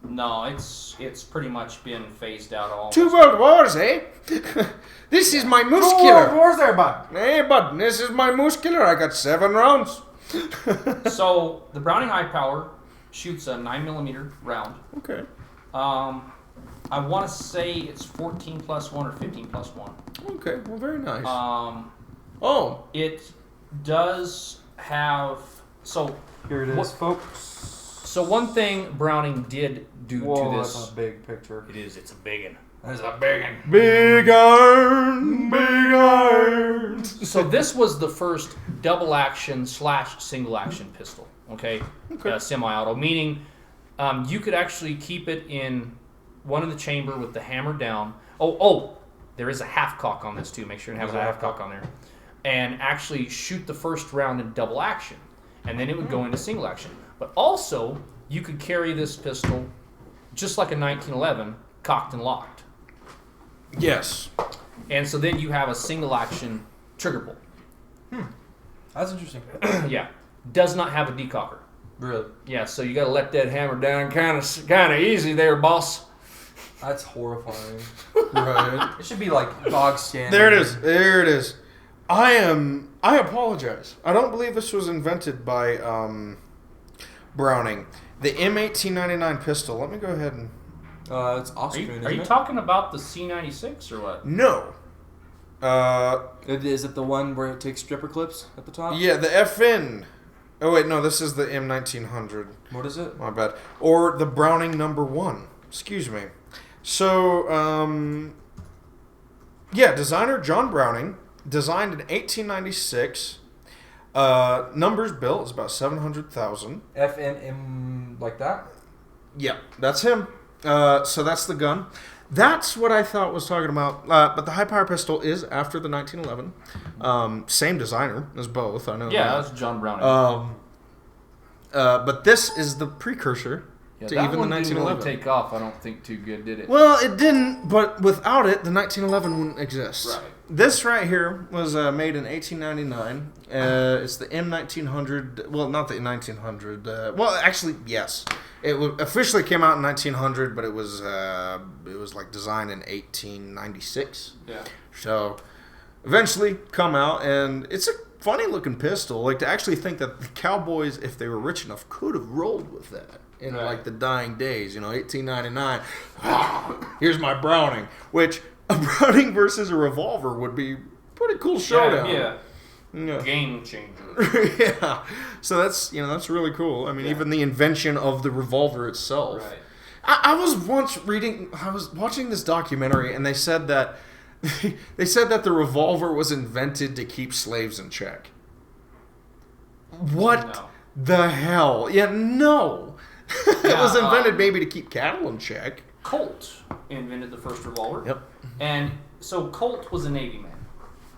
No, it's pretty much been phased out all. 2 World Wars, eh? This is my muscular. Where's there, bud? Hey, bud, this is my muscular. I got 7 rounds. So the Browning High Power shoots a 9mm round. Okay. I want to say it's 14+1 or 15+1. Okay, well, very nice. Um, it does have Here it is, What- folks. So one thing Browning did do Whoa, to that's this. a big picture. It's a big one. That's a big one. Big iron, big iron. So this was the first double action / single action pistol. Okay, semi-auto, meaning you could actually keep it in one in the chamber with the hammer down. Oh, there is a half cock on this too. Make sure you have a half cock on there, and actually shoot the first round in double action, and then it would go into single action. But also, you could carry this pistol just like a 1911, cocked and locked. Yes. And so then you have a single action trigger pull. That's interesting. Yeah. Does not have a decocker. Really? Yeah, so you got to let that hammer down kind of easy there, boss. That's horrifying. Right. It should be like dog standard. There it is. There it is. I apologize. I don't believe this was invented by Browning. The M1899 pistol. Let me go ahead and... It's Austrian, are you isn't talking about the C96 or what? No. it? Is it the one where it takes stripper clips at the top? Yeah, the FN. Oh, wait, no, this is the M1900. What is it? My bad. Or the Browning number 1. Excuse me. So, yeah, designer John Browning, designed in 1896. Numbers built is about 700,000. FNM like that? Yeah, that's him. So that's the gun. That's what I thought was talking about. But the high power pistol is after the 1911. Same designer as both. I know. Yeah, that. that's John Browning. But this is the precursor to that even the one didn't 1911. really take off. I don't think too good, did it? Well, it didn't, but without it, the 1911 wouldn't exist. Right. This right here was made in 1899. It's the M1900. Well, not the M1900. Well, actually, yes. It officially came out in 1900, but it was like designed in 1896. Yeah. So eventually come out, and it's a funny looking pistol. Like, to actually think that the cowboys, if they were rich enough, could have rolled with that in Right. like the dying days. 1899. Here's my Browning, which a Browning versus a revolver would be pretty cool showdown. Yeah. Game changer. Yeah. So that's really cool. I mean, even the invention of the revolver itself. Right. I was watching this documentary, and they said that the revolver was invented to keep slaves in check. What No. the hell? Yeah, no. It Yeah, was invented maybe to keep cattle in check. Colt invented the first revolver. Yep. And so Colt was a Navy man.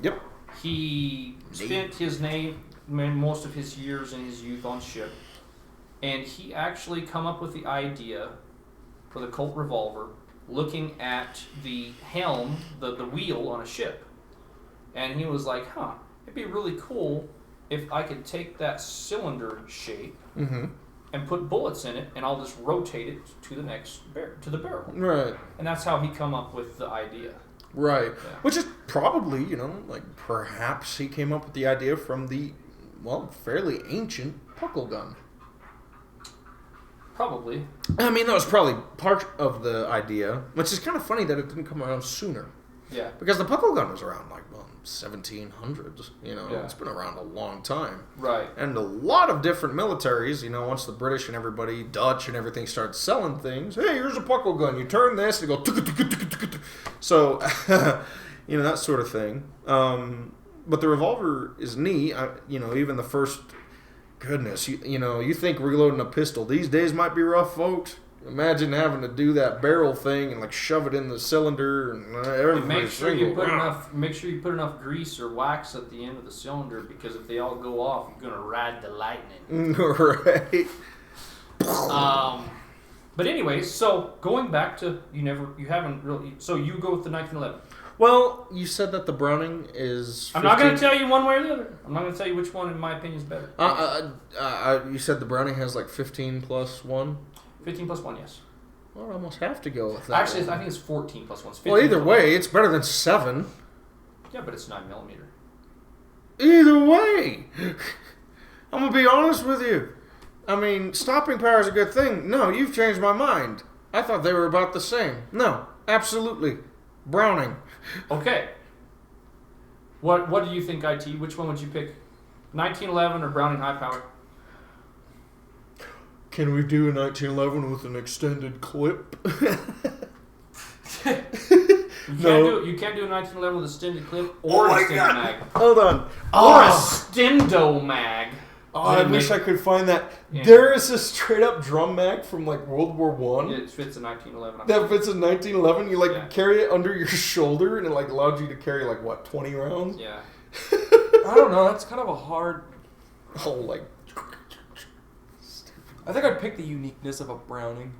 Yep. He spent most of his years in his youth on ship, and he actually come up with the idea for the Colt revolver, looking at the helm, the wheel on a ship, and he was like, it'd be really cool if I could take that cylinder shape Mm-hmm. and put bullets in it, and I'll just rotate it to the next to the barrel. Right. And that's how he come up with the idea. Right. Yeah. Which is probably, perhaps he came up with the idea from the, fairly ancient puckle gun. Probably. I mean, that was probably part of the idea, which is kind of funny that it didn't come around sooner. Yeah. Because the puckle gun was around, 1700s. Yeah. It's been around a long time. Right. And a lot of different militaries, once the British and everybody, Dutch and everything started selling things, hey, here's a puckle gun. You turn this, and you go... So, that sort of thing. But the revolver is neat. Even the first... Goodness, you think reloading a pistol these days might be rough, folks. Imagine having to do that barrel thing and like shove it in the cylinder and And everybody's make sure you single. put enough grease or wax at the end of the cylinder, because if they all go off, you're gonna ride the lightning. Right. But anyways, so going back to you haven't really. So you go with the 1911. Well, you said that the Browning is. I'm not going to tell you one way or the other. I'm not going to tell you which one, in my opinion, is better. You said the Browning has like 15 plus 1? 15 plus 1, yes. Well, I'd almost have to go with that. Actually, one. I think it's 14 plus 1. Well, either way, it's better than 7. Yeah, but it's 9mm. Either way. I'm going to be honest with you. I mean, stopping power is a good thing. No, you've changed my mind. I thought they were about the same. No, absolutely. Browning. Okay. What do you think, IT? Which one would you pick? 1911 or Browning high power? Can we do a 1911 with an extended clip? You can't do a 1911 with a extended clip or an extended mag. Hold on. Or a stendo mag. Oh, I wish I could find that. Yeah. There is a straight up drum mag from like World War One. It fits a 1911. That fits in 1911. You like Yeah. carry it under your shoulder, and it like allowed you to carry like what 20 rounds. Yeah. I don't know. That's kind of a hard. Oh, like I think I'd pick the uniqueness of a Browning.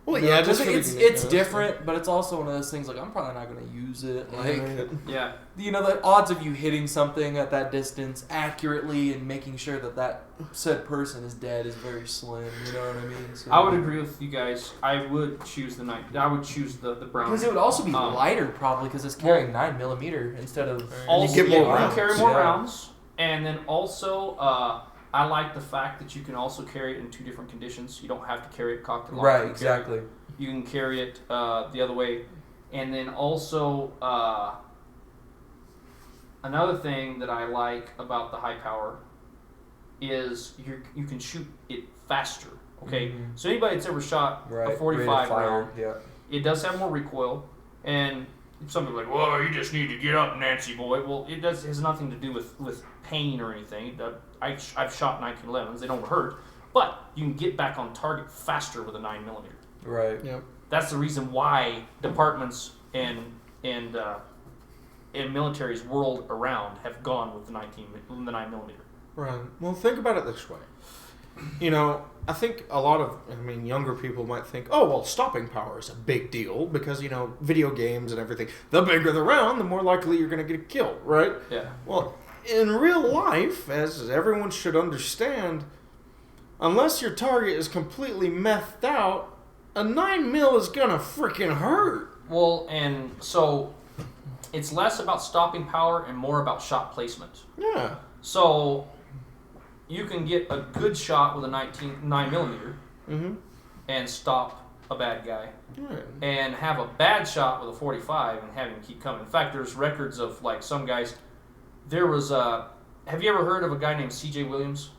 well, You yeah, know, just for the it's uniqueness. different, but it's also one of those things like I'm probably not going to use it. Like, Yeah. you know, the odds of you hitting something at that distance accurately and making sure that that said person is dead is very slim. You know what I mean? So, I would agree with you guys. I would choose the Browning. because it would also be lighter probably because it's carrying 9mm instead of. Also, get more you rounds. carry more Yeah. rounds, and then also, I like the fact that you can also carry it in 2 different conditions. You don't have to carry it cocked and locked. Right, You can exactly. You can carry it the other way, and then also another thing that I like about the high power is you can shoot it faster. Okay, so anybody that's ever shot a 45 round, Yeah. it does have more recoil, and some people are like, well, you just need to get up, Nancy boy. Well, it has nothing to do with pain or anything. I've shot 1911s; they don't hurt, but you can get back on target faster with a 9mm. Right. Yep. That's the reason why departments and militaries world around have gone with the 9mm. Right. Well, think about it this way. You know, I think a lot of, younger people might think, oh, well, stopping power is a big deal because, you know, video games and everything. The bigger the round, the more likely you're going to get killed, right? Yeah. Well, in real life, as everyone should understand, unless your target is completely methed out, a 9mm is going to freaking hurt. Well, and so it's less about stopping power and more about shot placement. Yeah. So you can get a good shot with a 9mm and stop a bad guy, Right. and have a bad shot with a 45 and have him keep coming. In fact, there's records of like some guys. There was have you ever heard of a guy named C.J. Williams?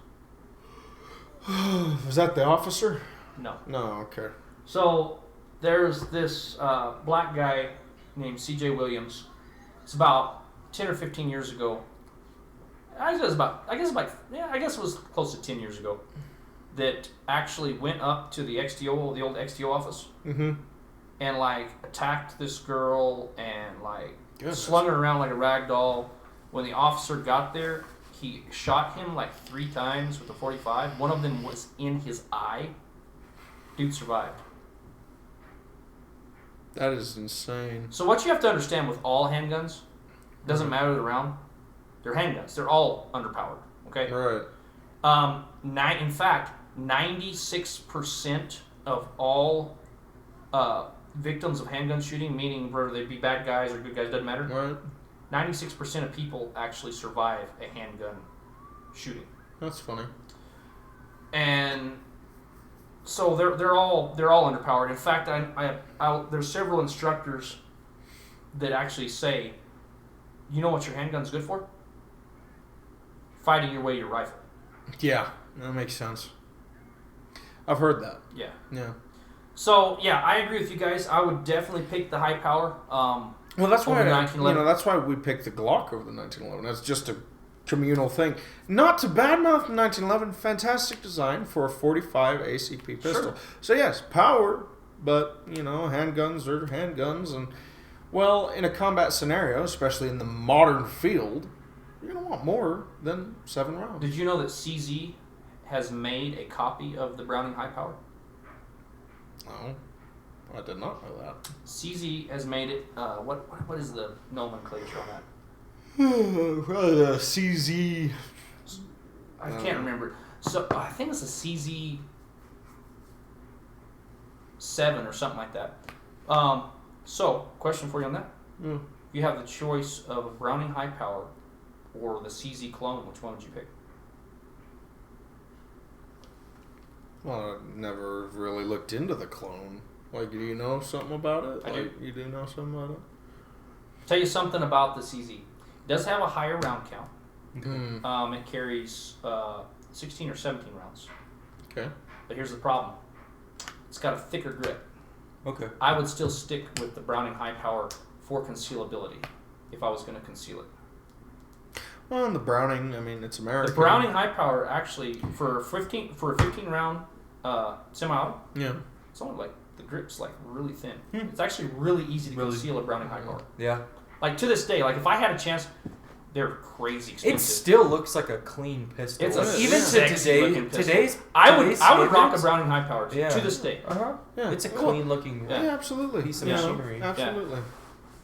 Was that the officer? No. No, okay. So there's this black guy named C.J. Williams. It's about 10 or 15 years ago. I guess it was close to 10 years ago that actually went up to the XTO, the old XTO office, and like attacked this girl and like slung her around like a rag doll. When the officer got there, he shot him like 3 times with a 45. One of them was in his eye. Dude survived. That is insane. So what you have to understand with all handguns, doesn't matter the round, they're handguns. They're all underpowered. Okay. Right. In fact, 96% of all victims of handgun shooting, meaning whether they be bad guys or good guys, doesn't matter. Right. 96% of people actually survive a handgun shooting, That's funny. and so they're all underpowered. In fact, there's several instructors that actually say, you know what your handgun's good for? Fighting your way to your rifle. Yeah, that makes sense. I've heard that. Yeah. Yeah. So yeah, I agree with you guys. I would definitely pick the high power. Well, that's why over the 1911. that's why we picked the Glock over the 1911. That's just communal thing. Not to badmouth 1911, fantastic design for a 45 ACP pistol. Sure. So yes, power, but handguns are handguns, and well, in a combat scenario, especially in the modern field, you're gonna want more than 7 rounds. Did you know that CZ has made a copy of the Browning High Power? No, I did not know that. CZ has made it. What is the nomenclature on that? Probably the CZ. I can't remember. So I think it's a CZ 7 or something like that. So question for you on that: Mm. If you have the choice of a Browning High Power or the CZ clone, which one would you pick? Well, I never really looked into the clone. Like, do you know something about it? I do. You do know something about it? Tell you something about the CZ. It does have a higher round count. Mm. It carries 16 or 17 rounds. Okay. But here's the problem. It's got a thicker grip. Okay. I would still stick with the Browning High Power for concealability if I was going to conceal it. Well, and the Browning, I mean, it's American. The Browning High Power actually for a 15 round semi-auto, Yeah. it's only like the grip's like really thin. It's actually really easy to conceal a Browning High Power. Yeah. Like to this day, like if I had a chance, they're crazy expensive. It still looks like a clean pistol. It's a even to sexy looking pistol. today's. I would rock a standards, Browning High Power to Yeah. this day. Uh-huh. Yeah. It's a Well, clean looking. Yeah, absolutely. Piece of You know, machinery. Absolutely.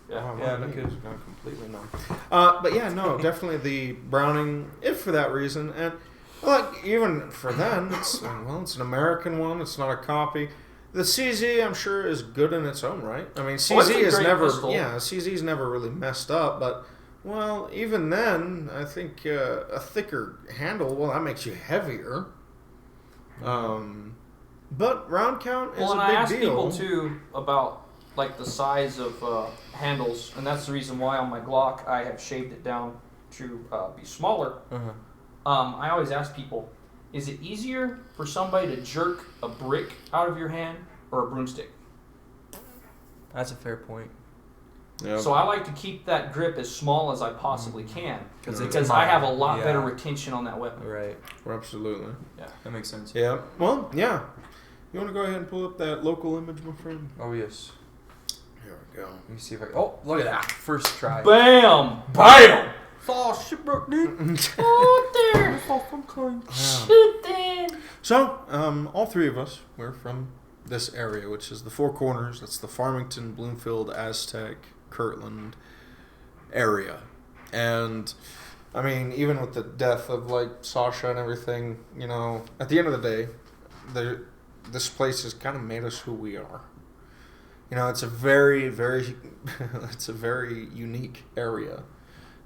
Yeah. Wow, Yeah, wow, no you kidding. don't completely know. But yeah, no, definitely the Browning, if for that reason, and like even for then, it's it's an American one. It's not a copy. The CZ, I'm sure, is good in its own right. I mean, it's CZ a is great never, pistol. CZ's never really messed up, but. Well, even then, I think a thicker handle, well, that makes you heavier. But round count is Well, and a I big asked deal. people too about like the size of handles, and that's the reason why on my Glock I have shaved it down to be smaller. Uh-huh. I always ask people, is it easier for somebody to jerk a brick out of your hand or a broomstick? That's a fair point. Yep. So I like to keep that grip as small as I possibly can Because I have a lot better retention on that weapon. Right. Absolutely. That makes sense. Yeah. Well, yeah. You want to go ahead and pull up that local image, my friend? Oh yes. Here we go. Let me see if I. Oh, look at that! First try. Bam! Bam! Oh shit, bro, dude. Oh, there! Shoot there! So, all three of us, we're from this area, which is the Four Corners. That's the Farmington, Bloomfield, Aztec, Kirtland area. And, I mean, even with the death of, like, Sasha and everything, at the end of the day, this place has kind of made us who we are. It's a very, very, it's a very unique area.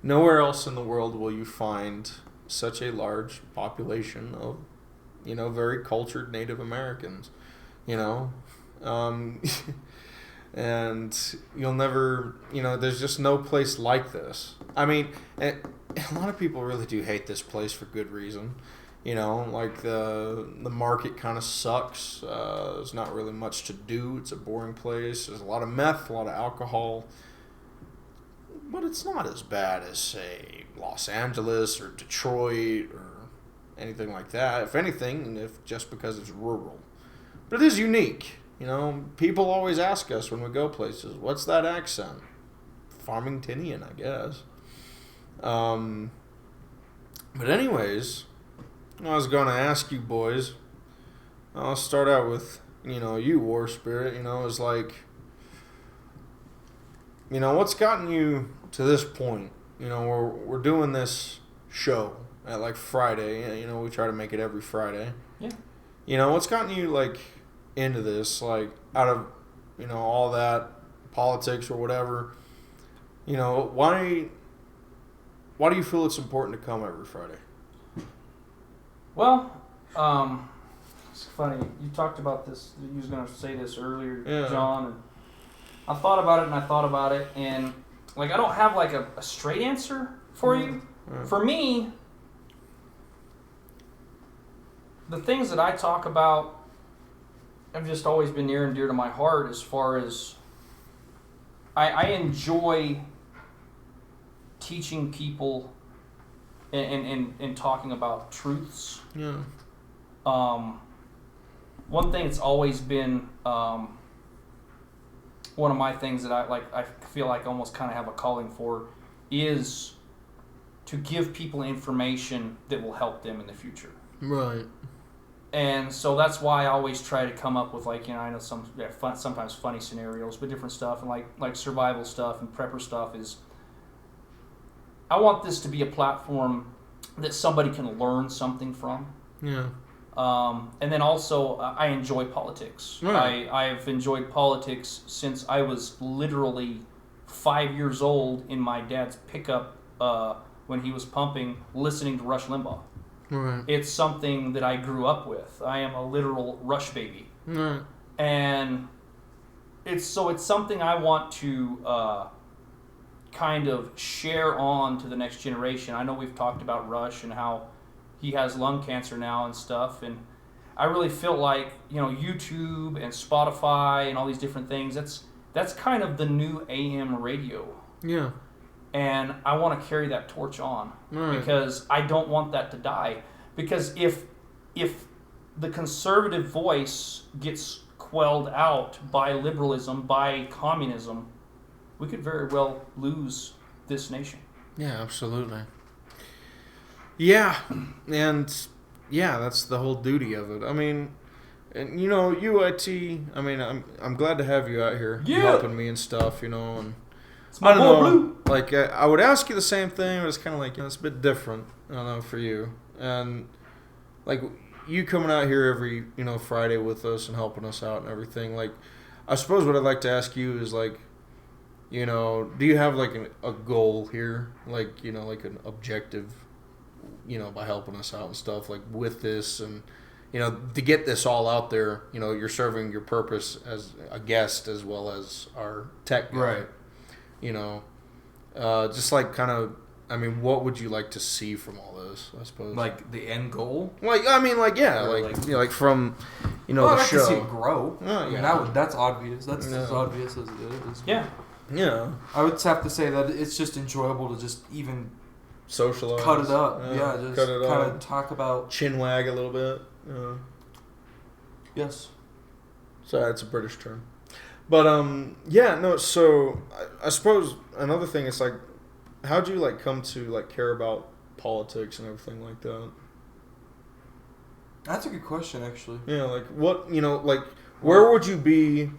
Nowhere else in the world will you find such a large population of, very cultured Native Americans, and you'll never, there's just no place like this. I mean, a lot of people really do hate this place for good reason. Like the market kind of sucks. There's not really much to do. It's a boring place. There's a lot of meth, a lot of alcohol. But it's not as bad as, say, Los Angeles or Detroit or anything like that. If anything, just because it's rural. But it is unique. People always ask us when we go places, what's that accent? Farmingtonian, I guess. But anyways, I was going to ask you boys. I'll start out with, you, Warspirit. It's like, what's gotten you to this point? We're doing this show at like Friday. We try to make it every Friday. Yeah. What's gotten you like into this? Like out of all that politics or whatever. Why do you feel it's important to come every Friday? Well, it's funny. You talked about this. You was going to say this earlier, Yeah. John. And I thought about it, and like I don't have like a straight answer for you. Mm. For me, the things that I talk about have just always been near and dear to my heart. As far as I enjoy teaching people in talking about truths. Yeah. One thing that's always been one of my things that I feel like I almost kind of have a calling for is to give people information that will help them in the future. Right. And so that's why I always try to come up with, like, I know sometimes funny scenarios, but different stuff, and like survival stuff and prepper stuff is, I want this to be a platform that somebody can learn something from. Yeah. And then also, I enjoy politics. Right. I've enjoyed politics since I was literally 5 years old in my dad's pickup when he was pumping, listening to Rush Limbaugh. Right. It's something that I grew up with. I am a literal Rush baby. Right. And it's something I want to kind of share on to the next generation. I know we've talked about Rush and how he has lung cancer now and stuff, and I really feel like, YouTube and Spotify and all these different things, that's kind of the new AM radio. Yeah. And I want to carry that torch on, Right. because I don't want that to die. Because if the conservative voice gets quelled out by liberalism, by communism, we could very well lose this nation. Yeah, absolutely. Yeah, and that's the whole duty of it. I mean, and UIT. I mean, I'm glad to have you out here helping me and stuff. And It's my I don't boy know. Blue. Like I would ask you the same thing, but it's kind of like it's a bit different. I don't know for you, and like you coming out here every Friday with us and helping us out and everything. Like, I suppose what I'd like to ask you is like, do you have like a goal here, like like an objective, by helping us out and stuff like with this and to get this all out there. You're serving your purpose as a guest as well as our tech guy. Right. Just like kind of, I mean, what would you like to see from all this, I suppose? Like the end goal. Like, I mean, like, yeah, Or like, like from, Well, the I'd like show. to see it grow. Oh, I mean, yeah. that's obvious. That's Yeah. as obvious as it is. Yeah. Yeah. I would have to say that it's just enjoyable to just even Socialize. cut it up. Yeah, Just cut it kind up. of talk about. Chin wag a little bit. Yes. So that's a British term. But, yeah, no, so I suppose another thing is like, how'd you like come to like care about politics and everything like that? That's a good question, actually. Yeah, like what, like where would you be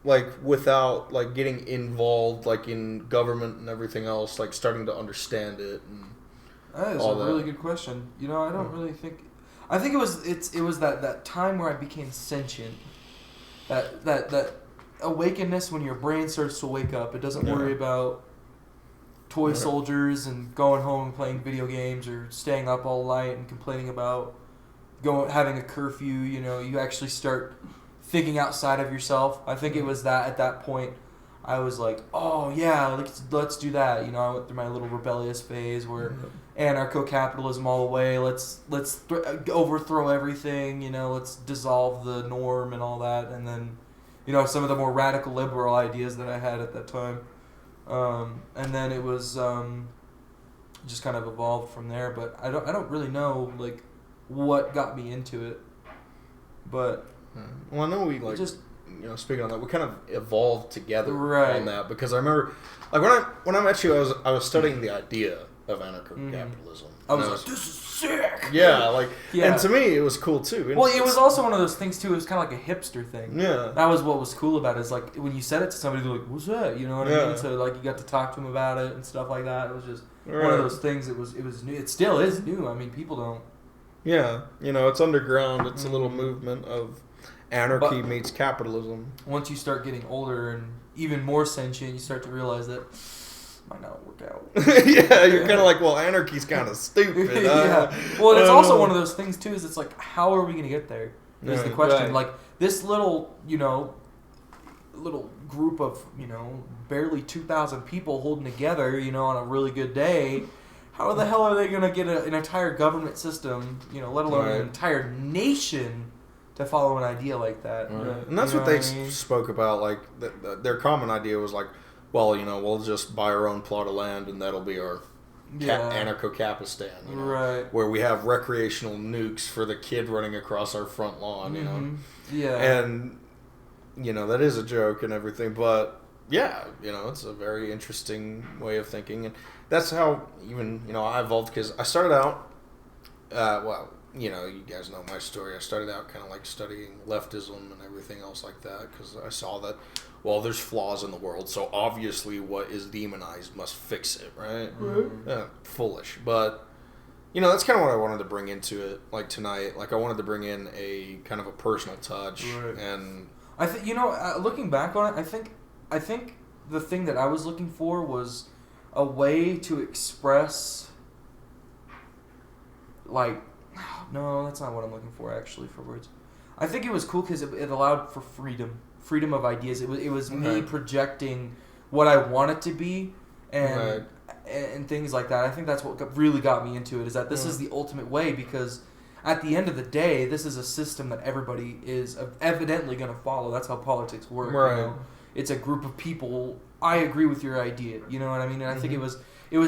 like without like getting involved like in government and everything else, like starting to understand it and That is all a that. really good question. I don't really think. I think it was that time where I became sentient. That awakenness when your brain starts to wake up. It doesn't Yeah. worry about toy Right. soldiers and going home and playing video games or staying up all night and complaining about having a curfew. You actually start thinking outside of yourself. I think it was that at that point I was like, oh yeah, let's do that. I went through my little rebellious phase where anarcho-capitalism all the way. Let's overthrow everything. Let's dissolve the norm and all that. And then, some of the more radical liberal ideas that I had at that time. And then it was just kind of evolved from there. But I don't really know like what got me into it. But well, I know we like just speaking on that, we kind of evolved together Right. on that because I remember like when I met you, I was studying the idea of anarcho-capitalism. I was And like, this is sick. yeah, like, Yeah. and to me it was cool too. And Well, it was also one of those things too. It was kind of like a hipster thing. yeah, That was what was cool about it. Is like when you said it to somebody, they're like, "What's that?" You know what I Yeah. mean? So like you got to talk to them about it and stuff like that. It was just one Right. of those things. It was new. It still is new. I mean, people don't. yeah, it's underground. It's a little movement of anarchy But- meets capitalism. Once you start getting older and even more sentient, you start to realize that might not work out. Yeah, you're kind of like, well, anarchy's kind of stupid. Yeah. Well, and it's also one of those things too. Is it's like, how are we going to get there? Is the Right. question. Right. Like this little, little group of, barely 2,000 people holding together, on a really good day. How the hell are they going to get an entire government system, let alone Right. an entire nation to follow an idea like that? Right. And that's You what know they I mean? spoke about. Like their common idea was like, well, we'll just buy our own plot of land and that'll be our anarcho-capistan, you know, Right. where we have recreational nukes for the kid running across our front lawn, you know. Yeah. And, you know, that is a joke and everything, but, yeah, you know, it's a very interesting way of thinking. And that's how even, you know, I evolved, because I started out, well, you know, you guys know my story. I started out kind of like studying leftism and everything else like that, because I saw that, well, there's flaws in the world, so obviously what is demonized must fix it, right? Foolish. But, you know, that's kind of what I wanted to bring into it, like tonight. Like, I wanted to bring in a kind of a personal touch. Right. And I think, you know, looking back on it, I think the thing that I was looking for was a way to express, like, no, that's not what I'm looking for, actually, for words. I think it was cool because it allowed for freedom of ideas. It was me projecting what I want it to be, and things like that. I think that's what really got me into it, is that this is the ultimate way, because at the end of the day, this is a system that everybody is evidently going to follow. That's how politics work. Right. You know? It's a group of people. I agree with your idea. You know what I mean? And I think it was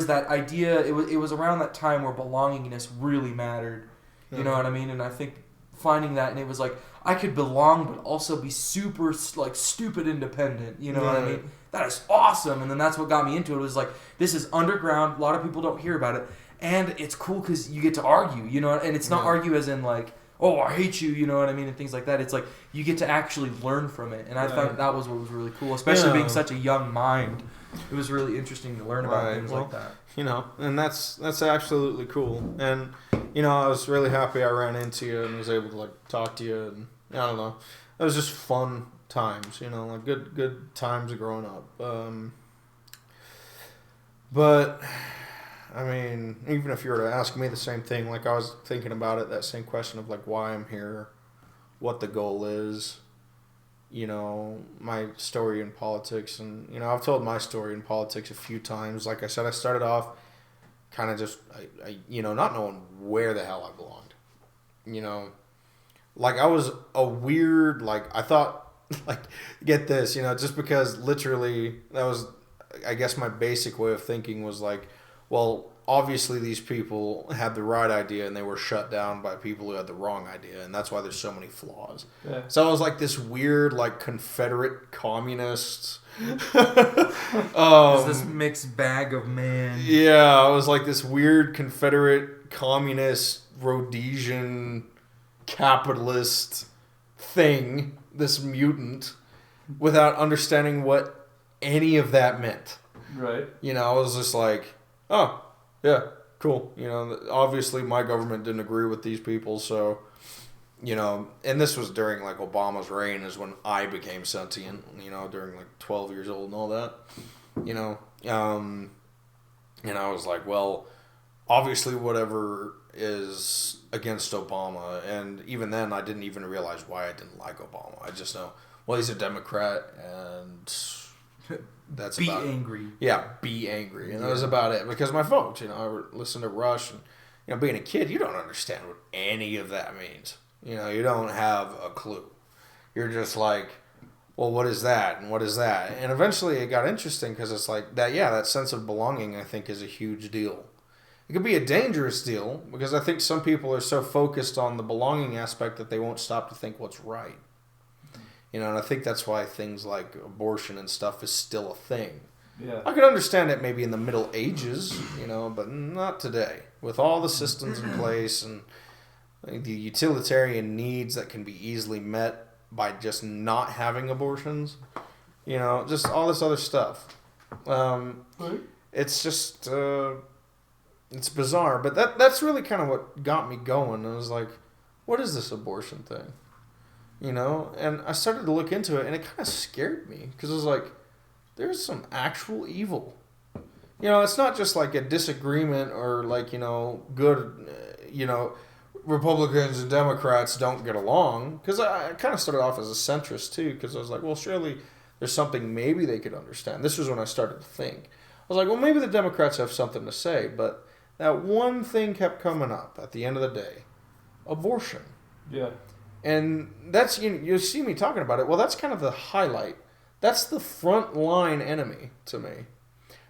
that idea. It was around that time where belongingness really mattered. You know what I mean? And I think finding that, and it was like, I could belong but also be super, like, stupid independent. You know what I mean? That is awesome. And then that's what got me into it. It was like, this is underground. A lot of people don't hear about it. And it's cool because you get to argue, you know, and it's not argue as in like, oh, I hate you, you know what I mean, and things like that. It's like you get to actually learn from it. And I thought that was what was really cool, especially being such a young mind. It was really interesting to learn about things like that. You know, and that's absolutely cool. And, you know, I was really happy I ran into you and was able to, like, talk to you. And, I don't know, it was just fun times, you know, like good times of growing up. But, I mean, even if you were to ask me the same thing, like, I was thinking about it, that same question of, like, why I'm here, what the goal is, you know, my story in politics. And, you know, I've told my story in politics a few times. Like I said, I started off kind of just, you know, not knowing where the hell I belonged. You know, like, I was a weird, like, I thought, like, get this, you know, just because literally that was, I guess my basic way of thinking was like, well, obviously these people had the right idea and they were shut down by people who had the wrong idea, and that's why there's so many flaws. Yeah. So I was like this weird, like, Confederate communist. This mixed bag of man. Yeah, I was like this weird Confederate communist Rhodesian capitalist thing, this mutant, without understanding what any of that meant. Right. You know, I was just like, oh, yeah, cool. You know, obviously my government didn't agree with these people, so, you know, and this was during, like, Obama's reign is when I became sentient, you know, during, like, 12 years old and all that, you know. And I was like, well, obviously whatever is against Obama, and even then I didn't even realize why I didn't like Obama. I just know, well, he's a Democrat, and that's be about angry. It. Yeah, be angry. And that was about it. Because my folks, you know, I would listen to Rush, and, you know, being a kid, you don't understand what any of that means. You know, you don't have a clue. You're just like, well, what is that? And what is that? And eventually it got interesting because it's like that, yeah, that sense of belonging, I think, is a huge deal. It could be a dangerous deal because I think some people are so focused on the belonging aspect that they won't stop to think what's right. You know, and I think that's why things like abortion and stuff is still a thing. Yeah. I could understand it maybe in the Middle Ages, you know, but not today. With all the systems in place and the utilitarian needs that can be easily met by just not having abortions, you know, just all this other stuff. It's just, it's bizarre. But that's really kind of what got me going. I was like, what is this abortion thing? You know, and I started to look into it, and it kind of scared me because it was like, there's some actual evil. You know, it's not just like a disagreement or like, you know, good, you know, Republicans and Democrats don't get along. Because I kind of started off as a centrist too, because I was like, well, surely there's something maybe they could understand. This was when I started to think. I was like, well, maybe the Democrats have something to say, but that one thing kept coming up at the end of the day: abortion. Yeah. And that's, you see me talking about it. Well, that's kind of the highlight. That's the front line enemy to me.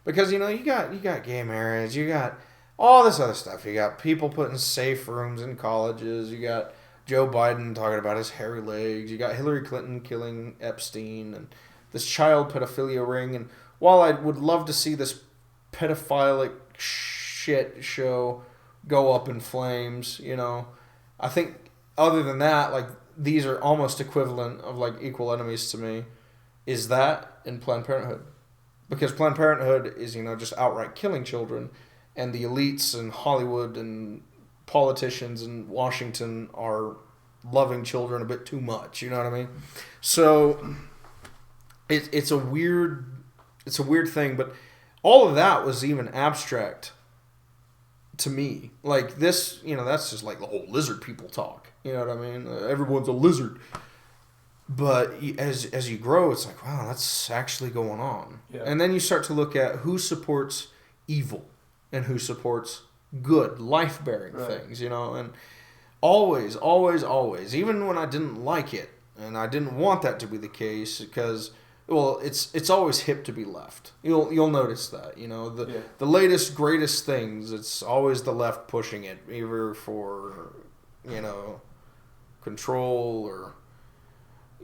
Because, you got gay marriage, you got all this other stuff. You got people putting safe rooms in colleges. You got Joe Biden talking about his hairy legs. You got Hillary Clinton killing Epstein and this child pedophilia ring. And while I would love to see this pedophilic shit show go up in flames, I think other than that, like, these are almost equivalent of, like, equal enemies to me, is that and Planned Parenthood. Because Planned Parenthood is, just outright killing children. And the elites in Hollywood and politicians in Washington are loving children a bit too much. You know what I mean? So it's a weird thing. But all of that was even abstract to me. Like this, that's just like the whole lizard people talk. You know what I mean? Everyone's a lizard. But as you grow, it's like, wow, that's actually going on. Yeah. And then you start to look at who supports evil. And who supports good, life-bearing things, and always, always, always, even when I didn't like it, and I didn't want that to be the case, because, well, it's always hip to be left. You'll notice that, the latest, greatest things, it's always the left pushing it, either for, control or,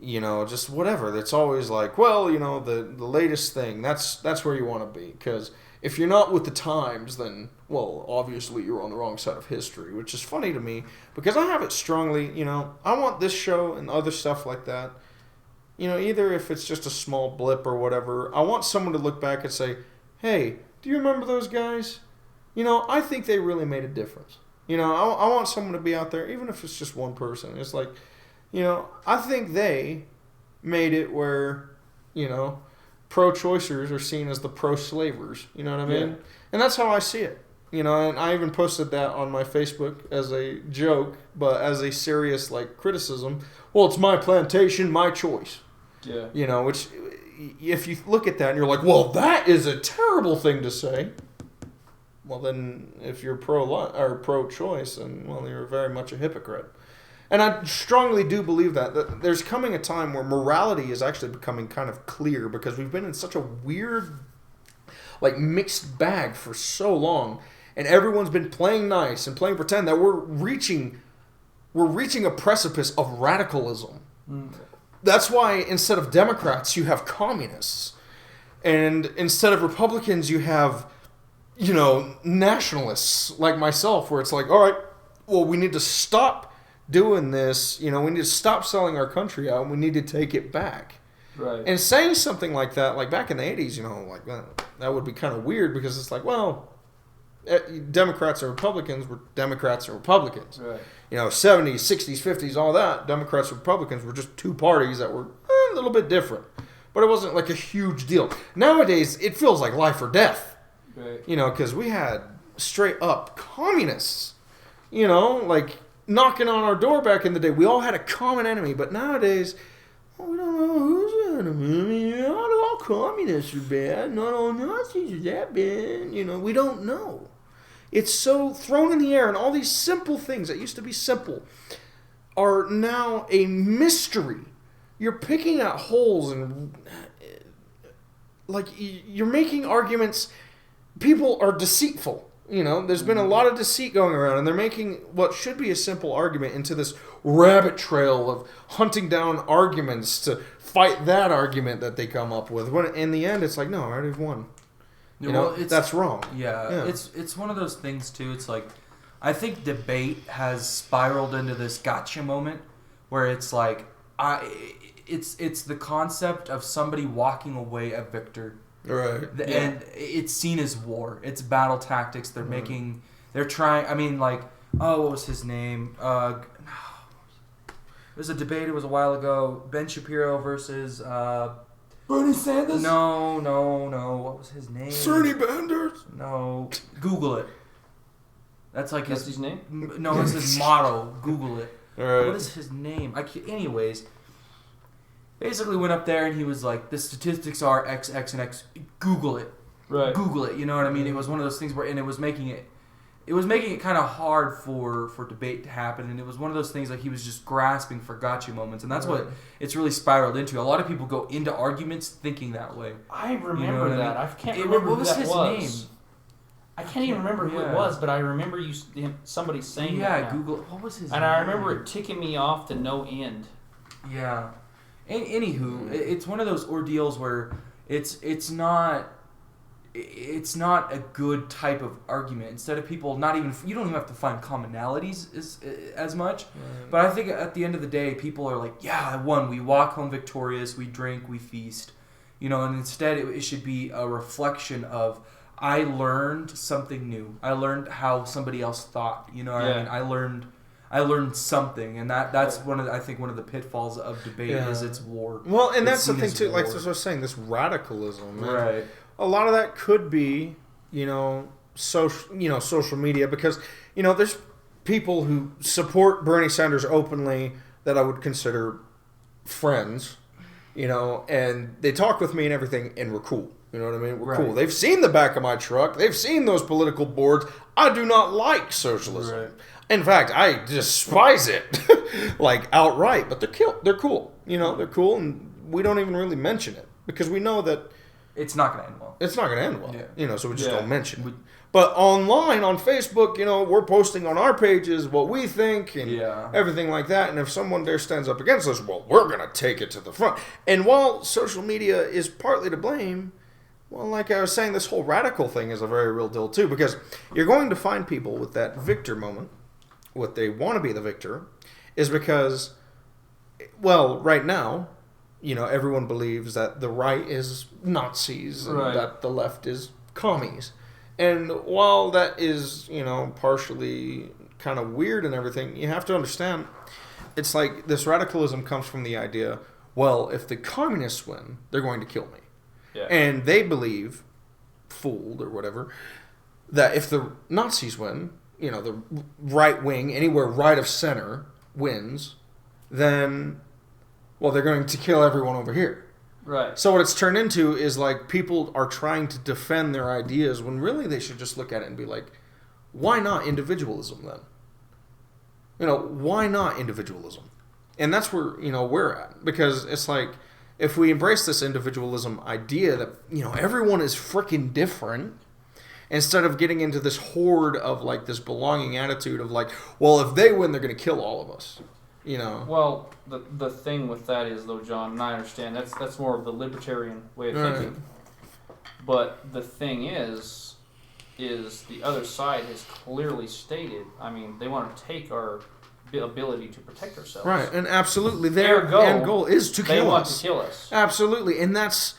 just whatever. It's always like, well, the latest thing, that's where you want to be, because if you're not with the times, then, well, obviously you're on the wrong side of history, which is funny to me because I have it strongly, I want this show and other stuff like that, either if it's just a small blip or whatever, I want someone to look back and say, hey, do you remember those guys? I think they really made a difference. I want someone to be out there, even if it's just one person. It's like, I think they made it where, pro-choicers are seen as the pro-slavers, you know what I mean? Yeah. And that's how I see it, and I even posted that on my Facebook as a joke, but as a serious, like, criticism. Well, it's my plantation, my choice. Yeah. Which, if you look at that and you're like, well, that is a terrible thing to say. Well, then, if you're pro-choice, then, well, you're very much a hypocrite. And I strongly do believe that there's coming a time where morality is actually becoming kind of clear because we've been in such a weird, like, mixed bag for so long, and everyone's been playing nice and playing pretend that we're reaching a precipice of radicalism. Mm. That's why instead of Democrats, you have communists, and instead of Republicans, you have, nationalists like myself, where it's like, all right, well, we need to stop doing this, we need to stop selling our country out and we need to take it back. Right. And saying something like that, like back in the 80s, like that would be kind of weird because it's like, well, Democrats and Republicans were Democrats and Republicans. Right. 70s, 60s, 50s, all that, Democrats and Republicans were just two parties that were a little bit different. But it wasn't like a huge deal. Nowadays, it feels like life or death. Right. Because we had straight up communists, like knocking on our door back in the day. We all had a common enemy, but nowadays, we don't know who's the enemy. Not all communists are bad. Not all Nazis are that bad. We don't know. It's so thrown in the air, and all these simple things that used to be simple are now a mystery. You're picking at holes and, like, you're making arguments. People are deceitful. There's been a lot of deceit going around, and they're making what should be a simple argument into this rabbit trail of hunting down arguments to fight that argument that they come up with. When in the end, it's like, no, I already won. That's wrong. Yeah, it's one of those things too. It's like, I think debate has spiraled into this gotcha moment where it's like, it's the concept of somebody walking away a victor. Right. And it's seen as war. It's battle tactics. They're making. They're trying. I mean, like, what was his name? There was a debate. It was a while ago. Ben Shapiro versus Bernie Sanders. No. What was his name? Bernie Sanders. No. Google it. That's like his name. No, it's his motto. Google it. All right. What is his name? Anyways. Basically went up there and he was like, the statistics are X, X, and X. Google it. Right. Google it. You know what I mean? It was one of those things where, and it was making it. it was making it kind of hard for debate to happen, and it was one of those things like he was just grasping for gotcha moments, and that's what it's really spiraled into. A lot of people go into arguments thinking that way. I remember that. I can't What remember was who that his was. name? I can't even remember who it was, but I remember somebody saying that. Yeah, Google. What was his name? And I remember it ticking me off to no end. Yeah. Anywho, it's one of those ordeals where it's not a good type of argument. Instead of people you don't even have to find commonalities as much. Right. But I think at the end of the day, people are like, yeah, I won. We walk home victorious. We drink. We feast. And instead it should be a reflection of, I learned something new. I learned how somebody else thought. You know what I mean? I learned something, and that's one of the pitfalls of debate is it's war. Well, and that's the thing too. Like as I was saying, this radicalism, right? A lot of that could be, social media, because there's people who support Bernie Sanders openly that I would consider friends, and they talk with me and everything, and we're cool. You know what I mean? We're cool. They've seen the back of my truck. They've seen those political boards. I do not like socialism. Right. In fact, I despise it, like outright. But they're cool. They're cool, and we don't even really mention it because we know that it's not going to end well. It's not going to end well. Yeah. So we just don't mention it. But online, on Facebook, we're posting on our pages what we think and everything like that. And if someone there stands up against us, well, we're going to take it to the front. And while social media is partly to blame, well, like I was saying, this whole radical thing is a very real deal too, because you're going to find people with that victor moment, what they want to be the victor, is because, well, right now, everyone believes that the right is Nazis and that the left is commies. And while that is, partially kind of weird and everything, you have to understand, it's like this radicalism comes from the idea, well, if the communists win, they're going to kill me. Yeah. And they believe, fooled or whatever, that if the Nazis win, the right wing, anywhere right of center wins, then, well, they're going to kill everyone over here. Right. So what it's turned into is like people are trying to defend their ideas when really they should just look at it and be like, why not individualism then? Why not individualism? And that's where, we're at. Because it's like, if we embrace this individualism idea that, everyone is freaking different, instead of getting into this horde of like this belonging attitude of like, well, if they win, they're going to kill all of us. Well, the thing with that is, though, John, and I understand that's more of the libertarian way of thinking. But the thing is the other side has clearly stated, they want to take our ability to protect ourselves. Right, and absolutely, their end goal is to kill us. They want to kill us. Absolutely, and that's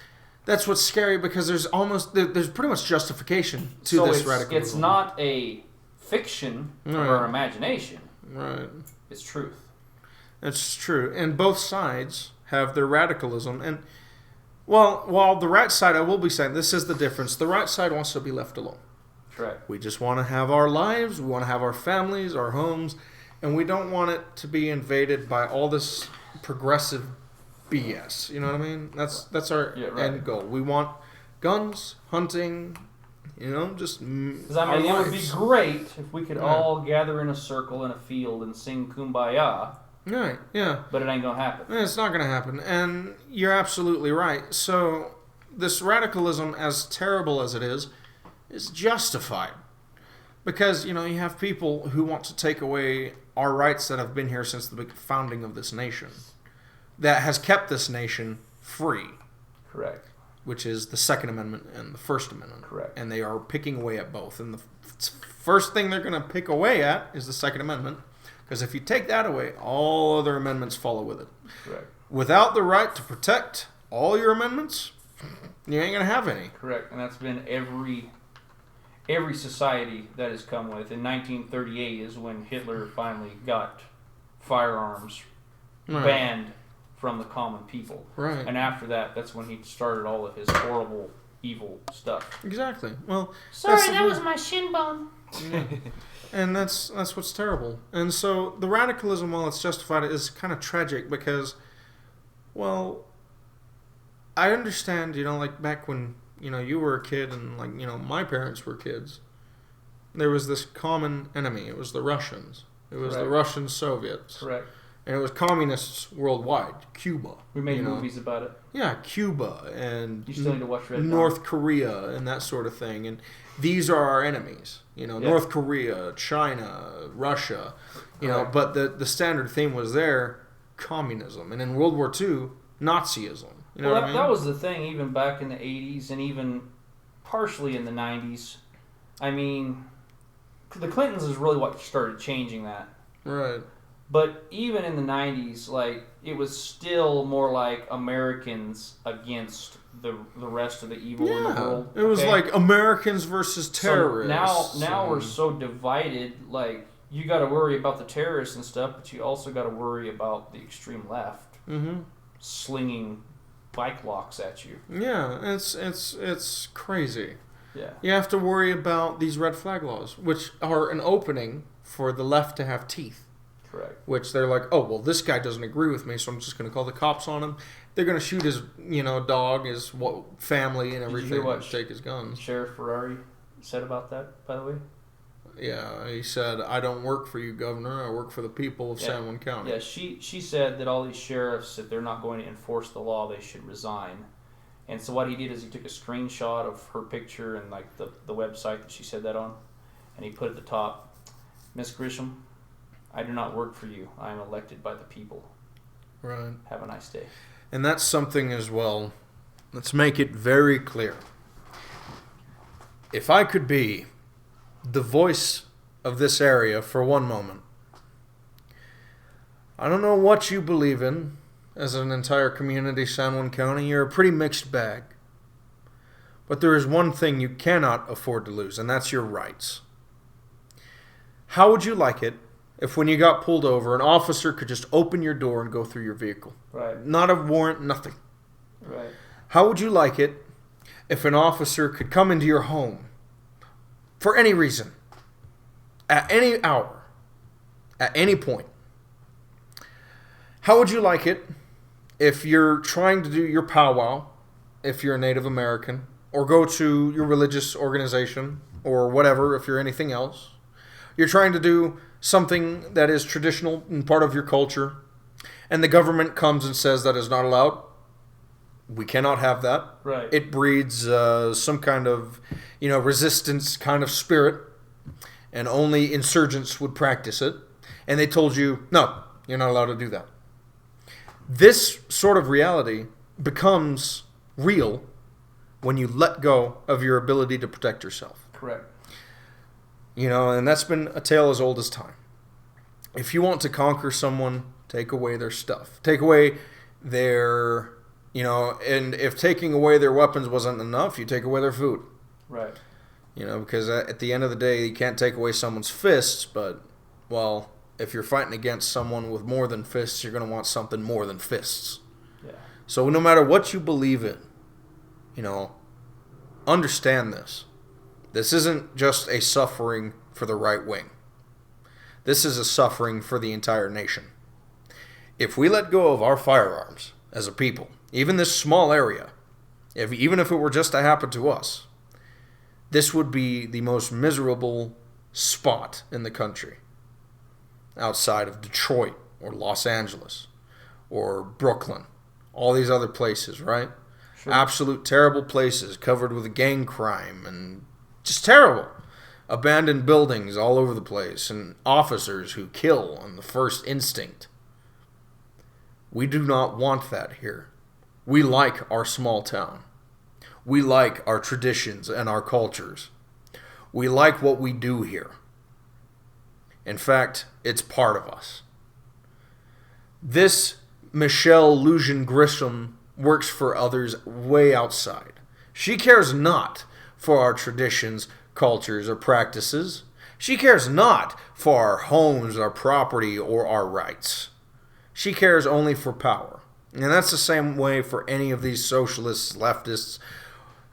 what's scary, because there's pretty much justification to this radicalism. It's not a fiction of our imagination. Right. It's truth. It's true, and both sides have their radicalism, and while the right side, I will be saying, this is the difference. The right side wants to be left alone. Correct. We just want to have our lives, we want to have our families, our homes, and we don't want it to be invaded by all this progressive BS. You know what I mean? That's our end goal. We want guns, hunting, just because it would be great if we could all gather in a circle in a field and sing Kumbaya. Right, yeah. But it ain't going to happen. It's not going to happen, and you're absolutely right. So this radicalism, as terrible as it is justified. Because, you have people who want to take away our rights that have been here since the founding of this nation, that has kept this nation free. Correct. Which is the Second Amendment and the First Amendment. Correct. And they are picking away at both. And the first thing they're going to pick away at is the Second Amendment. Because if you take that away, all other amendments follow with it. Correct. Without the right to protect all your amendments, you ain't going to have any. Correct. And that's been every society that has come with. In 1938 is when Hitler finally got firearms banned from the common people. Right. And after that, that's when he started all of his horrible, evil stuff. Exactly. Well, sorry, that was my shin bone. Yeah. And that's what's terrible. And so the radicalism, while it's justified, is kind of tragic because, well, I understand, like back when, you were a kid and like, my parents were kids. there was this common enemy. It was the Russians. It was the Correct. Russian Soviets. Correct. And it was communists worldwide. Cuba. We made you know? movies about it. Yeah, Cuba and You still need to watch Red Dawn. North Korea and that sort of thing. And these are our enemies. You know, Yeah. North Korea, China, Russia. You know, Correct. but the standard theme was there, communism. And in World War II, Nazism. You know Well, what I mean? that was the thing, even back in the 80s and even partially in the 90s. I mean, the Clintons is really what started changing that. Right. But even in the 90s, like, it was still more like Americans against the rest of the evil in the world. It was okay? like Americans versus terrorists. So now we're and- so divided, like, you got to worry about the terrorists and stuff, but you also got to worry about the extreme left slinging bike locks at you. Yeah, it's crazy. Yeah. You have to worry about these red flag laws, which are an opening for the left to have teeth. Correct. Which they're like, oh, well, this guy doesn't agree with me, so I'm just going to call the cops on him. They're going to shoot his, dog, his family, and Did you everything, hear what and take his guns. Sheriff Ferrari said about that, by the way? Yeah, he said, I don't work for you, Governor. I work for the people of San Juan County. Yeah, she said that all these sheriffs, if they're not going to enforce the law, they should resign. And so what he did is he took a screenshot of her picture and like the website that she said that on, and he put at the top, Miss Grisham, I do not work for you. I am elected by the people. Right. Have a nice day. And that's something as well. Let's make it very clear. If I could be the voice of this area for one moment, I don't know what you believe in as an entire community, San Juan County. You're a pretty mixed bag. But there is one thing you cannot afford to lose, and that's your rights. How would you like it if when you got pulled over, an officer could just open your door and go through your vehicle? Right. Not a warrant, nothing. Right. How would you like it if an officer could come into your home for any reason, at any hour, at any point? How would you like it if you're trying to do your powwow, if you're a Native American, or go to your religious organization, or whatever, if you're anything else? You're trying to do something that is traditional and part of your culture, and the government comes and says that is not allowed. We cannot have that. Right. It breeds some kind of, resistance kind of spirit, and only insurgents would practice it. And they told you, no, you're not allowed to do that. This sort of reality becomes real when you let go of your ability to protect yourself. Correct. And that's been a tale as old as time. If you want to conquer someone, take away their stuff. Take away their, and if taking away their weapons wasn't enough, you take away their food. Right. Because at the end of the day, you can't take away someone's fists, but, well, if you're fighting against someone with more than fists, you're going to want something more than fists. Yeah. So no matter what you believe in, understand this. This isn't just a suffering for the right wing. This is a suffering for the entire nation. If we let go of our firearms as a people, even this small area, even if it were just to happen to us, this would be the most miserable spot in the country outside of Detroit or Los Angeles or Brooklyn, all these other places, right? Sure. Absolute terrible places covered with gang crime and just terrible. Abandoned buildings all over the place and officers who kill on the first instinct. We do not want that here. We like our small town. We like our traditions and our cultures. We like what we do here. In fact, it's part of us. This Michelle Lujan Grissom works for others way outside. She cares not for our traditions, cultures, or practices. She cares not for our homes, our property, or our rights. She cares only for power. And that's the same way for any of these socialists, leftists,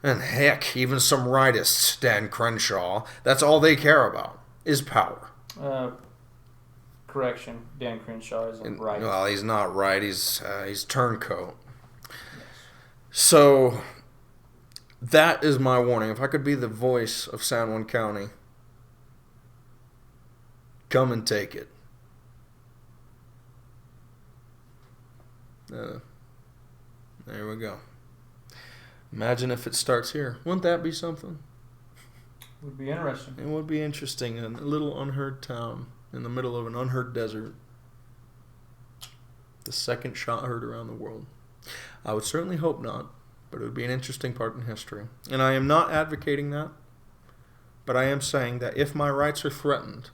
and heck, even some rightists, Dan Crenshaw. That's all they care about, is power. Correction, Dan Crenshaw isn't right. Well, he's not right. He's turncoat. So that is my warning. If I could be the voice of San Juan County, Come and take it. There we go. Imagine if it starts here. Wouldn't that be something? Would be interesting. It would be interesting. A little unheard town in the middle of an unheard desert. The second shot heard around the world. I would certainly hope not, but it would be an interesting part in history. And I am not advocating that, but I am saying that if my rights are threatened,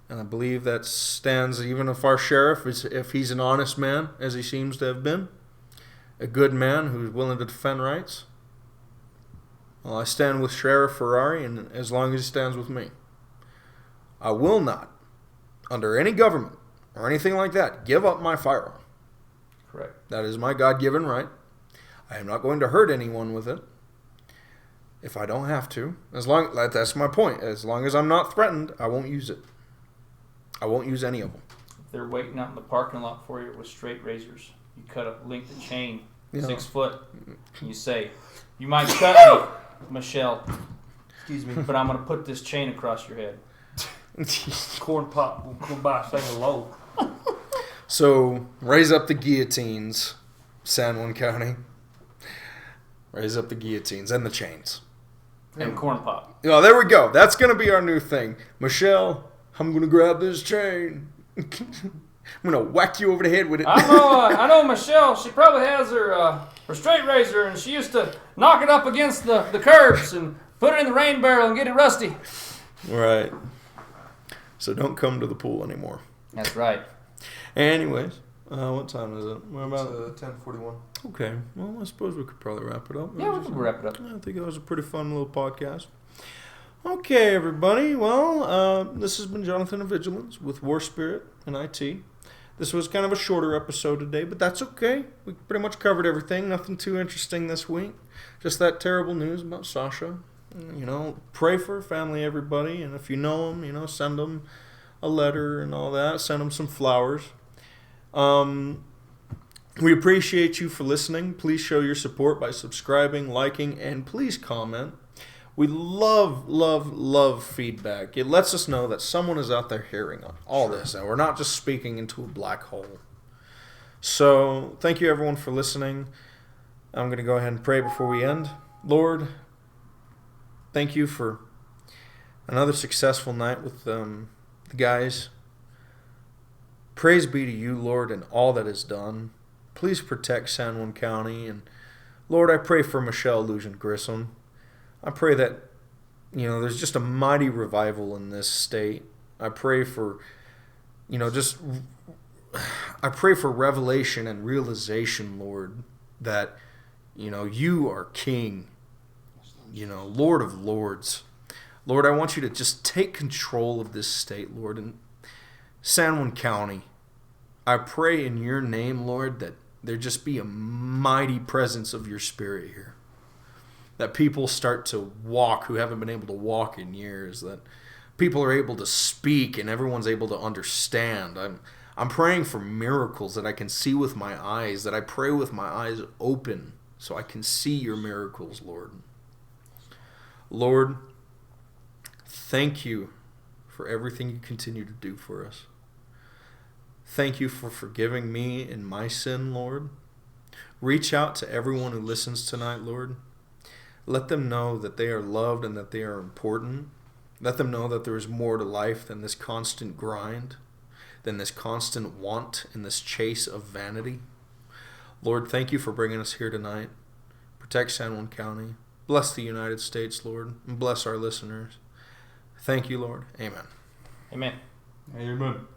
and I believe that stands even if our sheriff is, if he's an honest man, as he seems to have been, a good man who's willing to defend rights, well, I stand with Sheriff Ferrari, and as long as he stands with me, I will not, under any government or anything like that, give up my firearm. Correct. That is my God-given right. I am not going to hurt anyone with it if I don't have to. That's my point. As long as I'm not threatened, I won't use it. I won't use any of them. If they're waiting out in the parking lot for you with straight razors, you cut a length of chain, Yeah. 6 foot, and you say, "You might cut me, Michelle, Excuse me. but I'm going to put this chain across your head." Corn Pop will come by saying hello. So, raise up the guillotines, San Juan County. Raise up the guillotines and the chains. And Corn Pop. Oh, there we go. That's going to be our new thing. Michelle, I'm going to grab this chain. I'm going to whack you over the head with it. I know Michelle. She probably has her straight razor, and she used to knock it up against the curbs and put it in the rain barrel and get it rusty. Right. So don't come to the pool anymore. That's right. Anyways, what time is it? We're about It's 10:41. Okay. Well, I suppose we could probably wrap it up. Yeah, we can wrap it up. I think that was a pretty fun little podcast. Okay, everybody. Well, this has been Jonathan of Vigilance with Warspirit and IT. This was kind of a shorter episode today, but that's okay. We pretty much covered everything. Nothing too interesting this week. Just that terrible news about Sasha. You know, pray for her family, everybody. And if you know them, you know, send them a letter and all that. Send them some flowers. We appreciate you for listening. Please show your support by subscribing, liking, and please comment. We love feedback. It lets us know that someone is out there hearing all this, and we're not just speaking into a black hole. So, thank you everyone for listening. I'm going to go ahead and pray before we end. Lord, thank you for another successful night with the guys. Praise be to you, Lord, in all that is done. Please protect San Juan County. And Lord, I pray for Michelle Illusion Grissom. I pray that, you know, there's just a mighty revival in this state. I pray for, you know, I pray for revelation and realization, Lord, that, you know, you are King, you know, Lord of Lords. Lord, I want you to just take control of this state, Lord, and San Juan County. I pray in your name, Lord, that there just be a mighty presence of your Spirit here. That people start to walk who haven't been able to walk in years. That people are able to speak and everyone's able to understand. I'm praying for miracles that I can see with my eyes. That I pray with my eyes open so I can see your miracles, Lord. Lord, thank you for everything you continue to do for us. Thank you for forgiving me in my sin, Lord. Reach out to everyone who listens tonight, Lord. Let them know that they are loved and that they are important. Let them know that there is more to life than this constant grind, than this constant want and this chase of vanity. Lord, thank you for bringing us here tonight. Protect San Juan County. Bless the United States, Lord, and bless our listeners. Thank you, Lord. Amen. Amen. Amen.